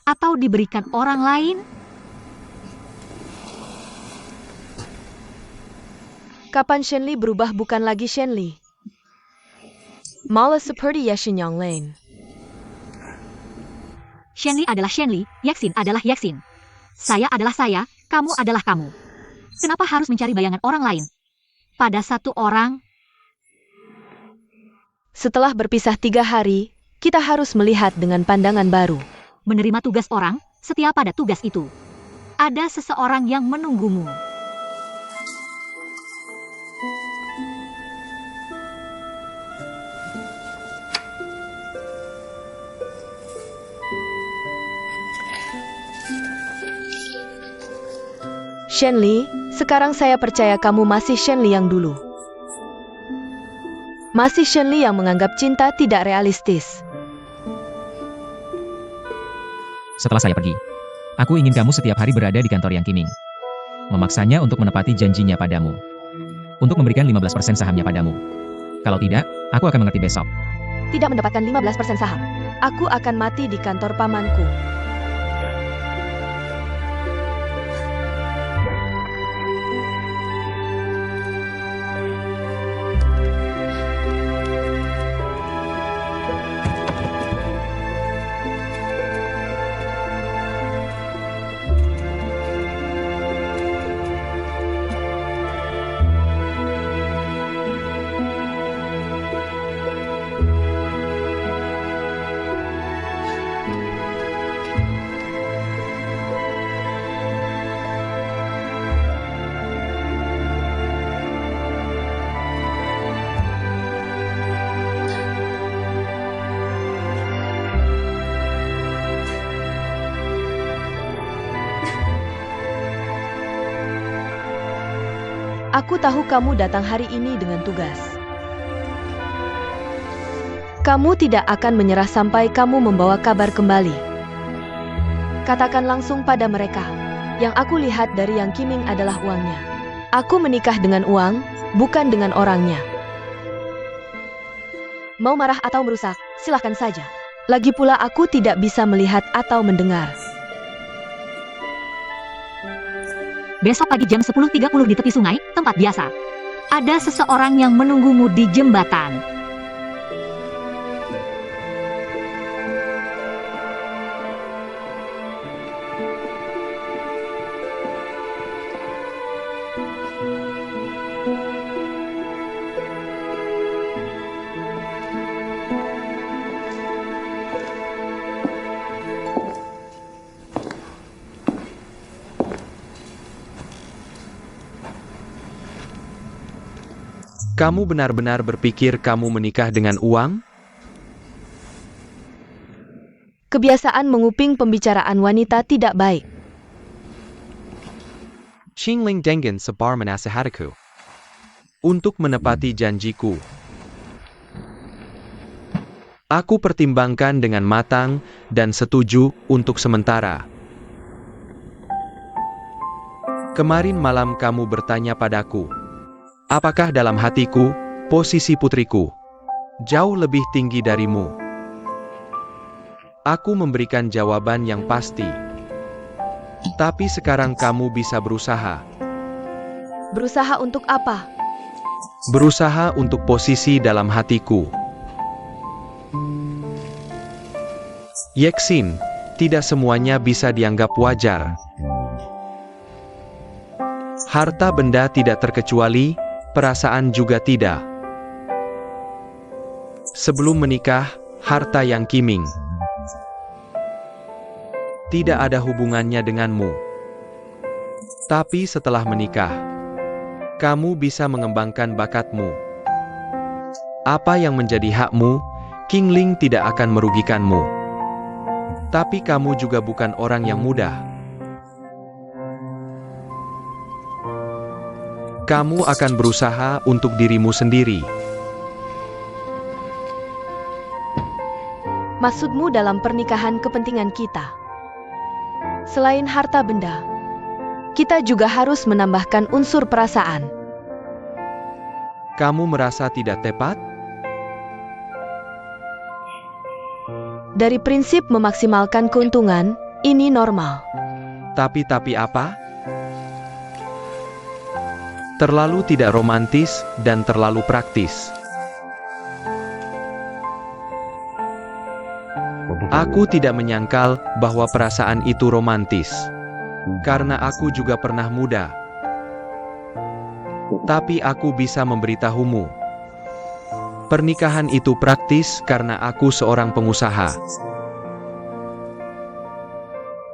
Atau diberikan orang lain? Kapan Shenli berubah bukan lagi Shenli? Malah seperti Yaxin yang lain. Shenli adalah Shenli, Yaxin adalah Yaxin. Saya adalah saya, kamu adalah kamu. Kenapa harus mencari bayangan orang lain? Pada satu orang, Setelah berpisah 3 hari, kita harus melihat dengan pandangan baru. menerima tugas orang, setia pada tugas itu. Ada seseorang yang menunggumu. Shenli, sekarang saya percaya kamu masih Shenli yang dulu. Masih Shenli yang menganggap cinta tidak realistis. Setelah saya pergi, aku ingin kamu setiap hari berada di kantor Yang Qiming. Memaksanya untuk menepati janjinya padamu. Untuk memberikan 15% sahamnya padamu. Kalau tidak, aku akan mengerti besok. Tidak mendapatkan 15% saham. Aku akan mati di kantor pamanku. Aku tahu kamu datang hari ini dengan tugas. Kamu tidak akan menyerah sampai kamu membawa kabar kembali. Katakan langsung pada mereka. Yang aku lihat dari Yang Qiming adalah uangnya. Aku menikah dengan uang, bukan dengan orangnya. Mau marah atau merusak, silahkan saja. Lagi pula aku tidak bisa melihat atau mendengar. Besok pagi jam 10.30 di tepi sungai, tempat biasa. Ada seseorang yang menunggumu di jembatan. Kamu benar-benar berpikir kamu menikah dengan uang? Kebiasaan menguping pembicaraan wanita tidak baik. Qingling dengan sabar menasihatiku. Untuk menepati janjiku. Aku pertimbangkan dengan matang dan setuju untuk sementara. Kemarin malam kamu bertanya padaku. Apakah dalam hatiku, posisi putriku jauh lebih tinggi darimu? Aku memberikan jawaban yang pasti. Tapi sekarang kamu bisa berusaha. Berusaha untuk apa? Berusaha untuk posisi dalam hatiku. Yeksin, tidak semuanya bisa dianggap wajar. Harta benda tidak terkecuali, perasaan juga tidak. Sebelum menikah, harta Yang Qiming tidak ada hubungannya denganmu. Tapi setelah menikah, kamu bisa mengembangkan bakatmu. Apa yang menjadi hakmu, Qingling tidak akan merugikanmu. Tapi kamu juga bukan orang yang mudah. Kamu akan berusaha untuk dirimu sendiri. Maksudmu dalam pernikahan kepentingan kita. Selain harta benda, kita juga harus menambahkan unsur perasaan. Kamu merasa tidak tepat? Dari prinsip memaksimalkan keuntungan, ini normal. Tapi apa? Terlalu tidak romantis dan terlalu praktis. Aku tidak menyangkal bahwa perasaan itu romantis. Karena aku juga pernah muda. Tapi aku bisa memberitahumu. Pernikahan itu praktis karena aku seorang pengusaha.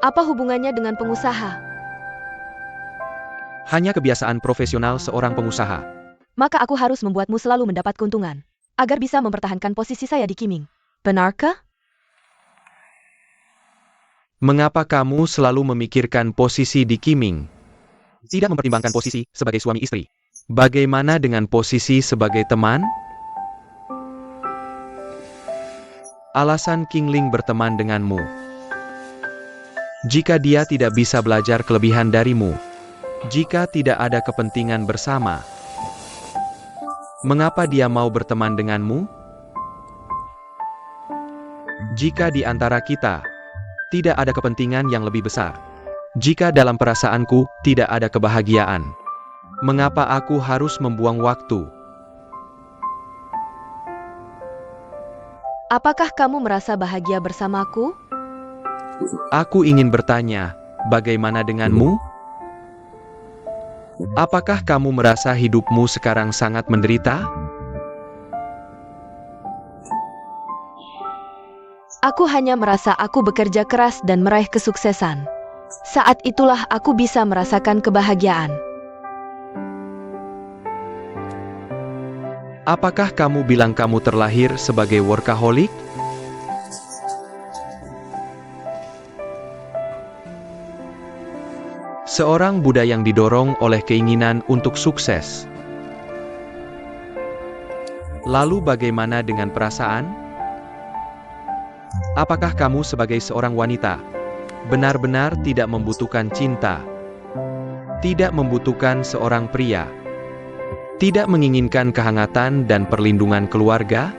Apa hubungannya dengan pengusaha? Hanya kebiasaan profesional seorang pengusaha. Maka aku harus membuatmu selalu mendapat keuntungan, agar bisa mempertahankan posisi saya di Qiming. Benarkah? Mengapa kamu selalu memikirkan posisi di Qiming? Tidak mempertimbangkan posisi sebagai suami istri. Bagaimana dengan posisi sebagai teman? Alasan Qingling berteman denganmu. Jika dia tidak bisa belajar kelebihan darimu, jika tidak ada kepentingan bersama, mengapa dia mau berteman denganmu? Jika di antara kita tidak ada kepentingan yang lebih besar, jika dalam perasaanku tidak ada kebahagiaan, mengapa aku harus membuang waktu? Apakah kamu merasa bahagia bersamaku? Aku ingin bertanya, bagaimana denganmu? Apakah kamu merasa hidupmu sekarang sangat menderita? Aku hanya merasa aku bekerja keras dan meraih kesuksesan. Saat itulah aku bisa merasakan kebahagiaan. Apakah kamu bilang kamu terlahir sebagai workaholic? Seorang Buddha yang didorong oleh keinginan untuk sukses. Lalu bagaimana dengan perasaan? Apakah kamu sebagai seorang wanita benar-benar tidak membutuhkan cinta, tidak membutuhkan seorang pria, tidak menginginkan kehangatan dan perlindungan keluarga?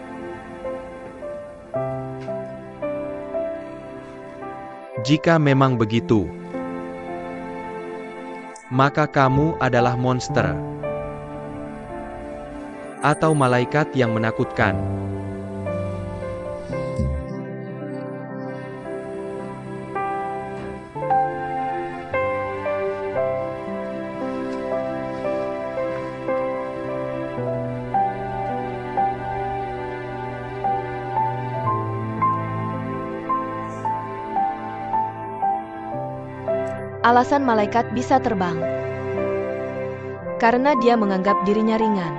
Jika memang begitu, maka kamu adalah monster atau malaikat yang menakutkan. Alasan malaikat bisa terbang karena dia menganggap dirinya ringan.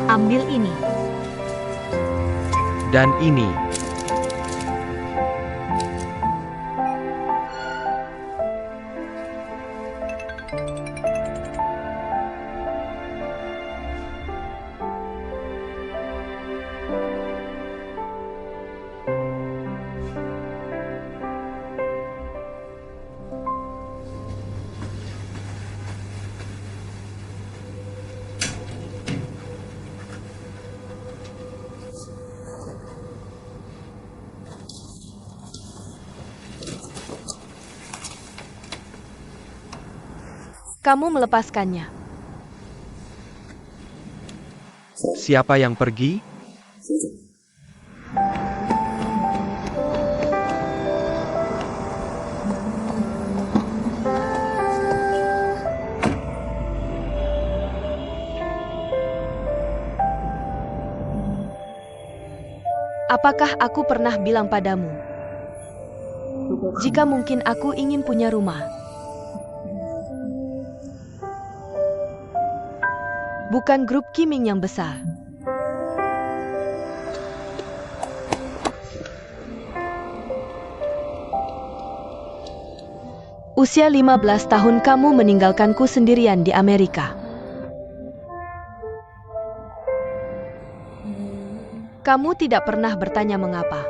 Ambil ini. Dan ini. Kamu melepaskannya. Siapa yang pergi? Apakah aku pernah bilang padamu, jika mungkin aku ingin punya rumah? Bukan grup Qiming yang besar. Usia 15 tahun kamu meninggalkanku sendirian di Amerika. Kamu tidak pernah bertanya mengapa.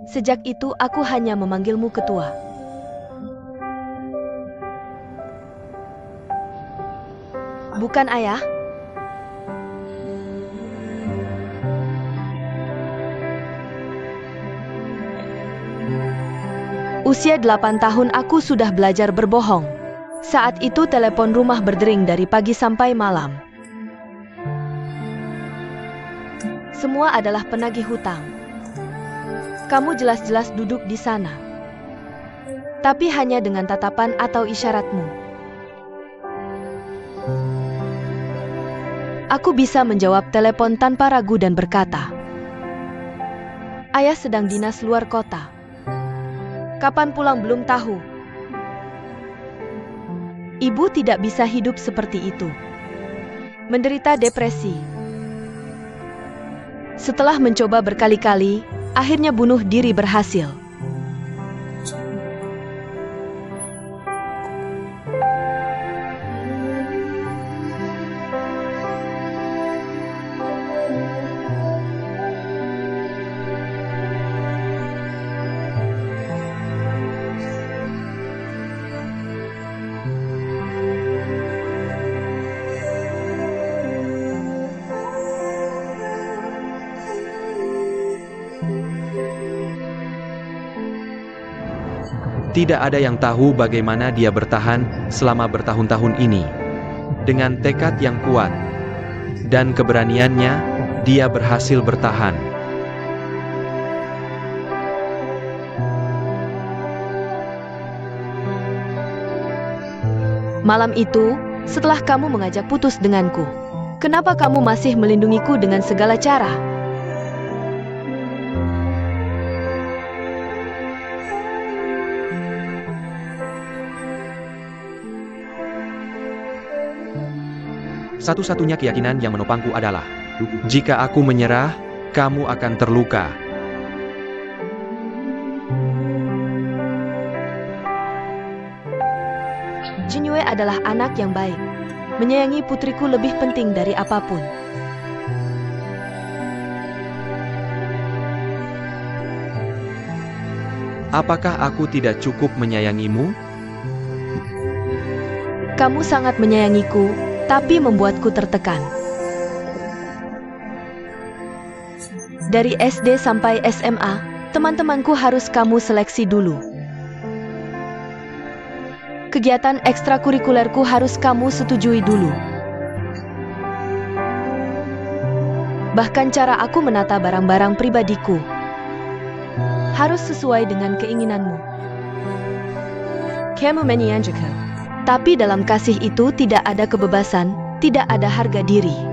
Sejak itu aku hanya memanggilmu ketua. Bukan ayah? Usia 8 tahun aku sudah belajar berbohong. Saat itu telepon rumah berdering dari pagi sampai malam. Semua adalah penagih hutang. Kamu jelas-jelas duduk di sana. Tapi hanya dengan tatapan atau isyaratmu. Aku bisa menjawab telepon tanpa ragu dan berkata, Ayah sedang dinas luar kota. Kapan pulang belum tahu. Ibu tidak bisa hidup seperti itu. Menderita depresi. Setelah mencoba berkali-kali, akhirnya bunuh diri berhasil. Tidak ada yang tahu bagaimana dia bertahan selama bertahun-tahun ini. Dengan tekad yang kuat dan keberaniannya, dia berhasil bertahan. Malam itu, setelah kamu mengajak putus denganku, kenapa kamu masih melindungiku dengan segala cara? Satu-satunya keyakinan yang menopangku adalah, jika aku menyerah, kamu akan terluka. Jinyue adalah anak yang baik. Menyayangi putriku lebih penting dari apapun. Apakah aku tidak cukup menyayangimu? Kamu sangat menyayangiku, tapi membuatku tertekan. Dari SD sampai SMA, teman-temanku harus kamu seleksi dulu. Kegiatan ekstrakurikulerku harus kamu setujui dulu. Bahkan cara aku menata barang-barang pribadiku harus sesuai dengan keinginanmu. Kamu menyanyikan. Tapi dalam kasih itu tidak ada kebebasan, tidak ada harga diri.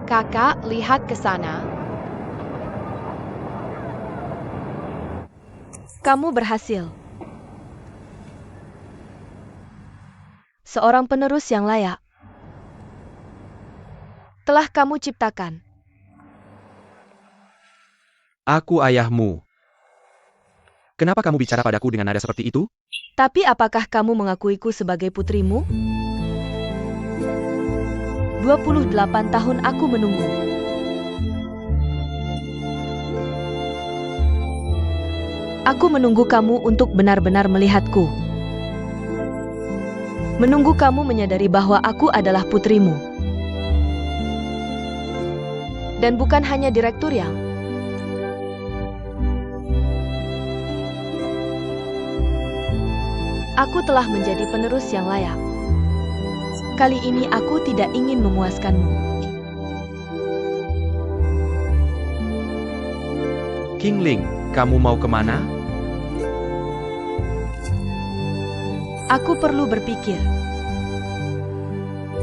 Kakak, lihat ke sana. Kamu berhasil. Seorang penerus yang layak telah kamu ciptakan. Aku ayahmu. Kenapa kamu bicara padaku dengan nada seperti itu? Tapi apakah kamu mengakuiku sebagai putrimu? 28 tahun aku menunggu. Aku menunggu kamu untuk benar-benar melihatku. Menunggu kamu menyadari bahwa aku adalah putrimu. Dan bukan hanya direktur yang aku telah menjadi penerus yang layak. Kali ini aku tidak ingin memuaskanmu. King Ling, kamu mau kemana? Aku perlu berpikir.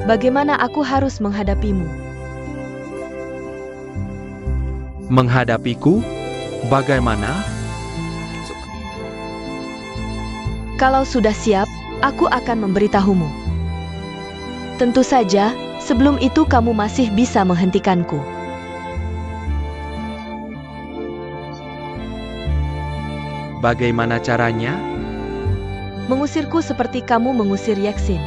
Bagaimana aku harus menghadapimu? Menghadapiku? Bagaimana? Kalau sudah siap, aku akan memberitahumu. Tentu saja, sebelum itu kamu masih bisa menghentikanku. Bagaimana caranya? Mengusirku seperti kamu mengusir Yaxin.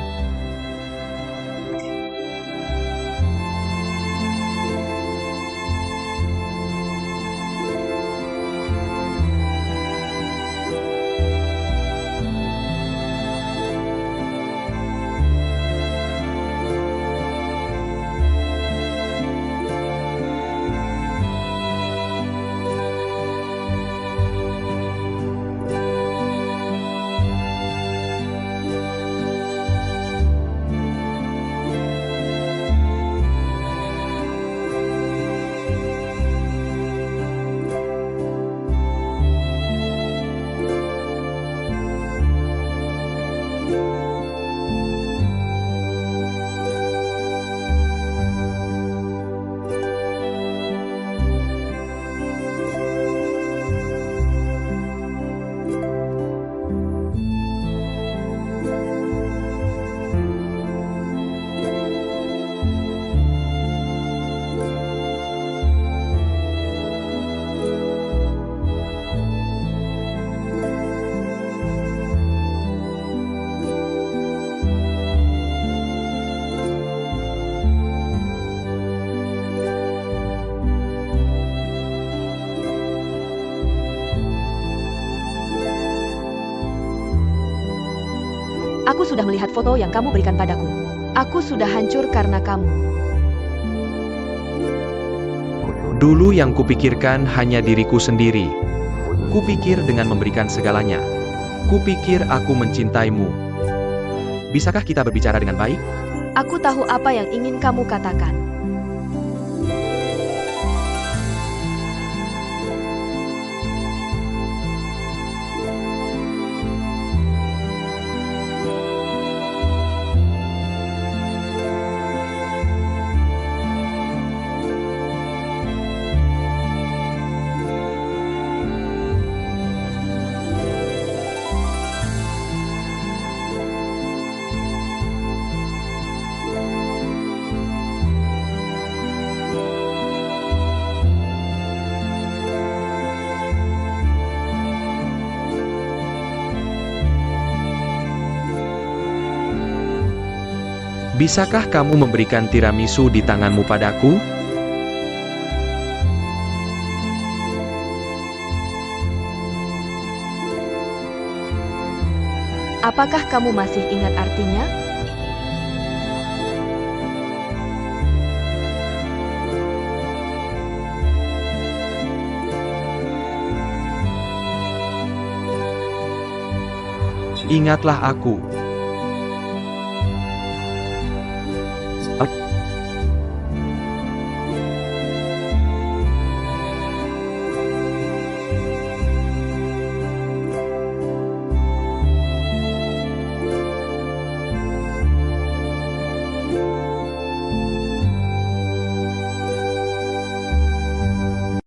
Aku sudah melihat foto yang kamu berikan padaku. Aku sudah hancur karena kamu. Dulu yang kupikirkan hanya diriku sendiri. Kupikir dengan memberikan segalanya. Kupikir aku mencintaimu. Bisakah kita berbicara dengan baik? Aku tahu apa yang ingin kamu katakan. Bisakah kamu memberikan tiramisu di tanganmu padaku? Apakah kamu masih ingat artinya? Ingatlah aku.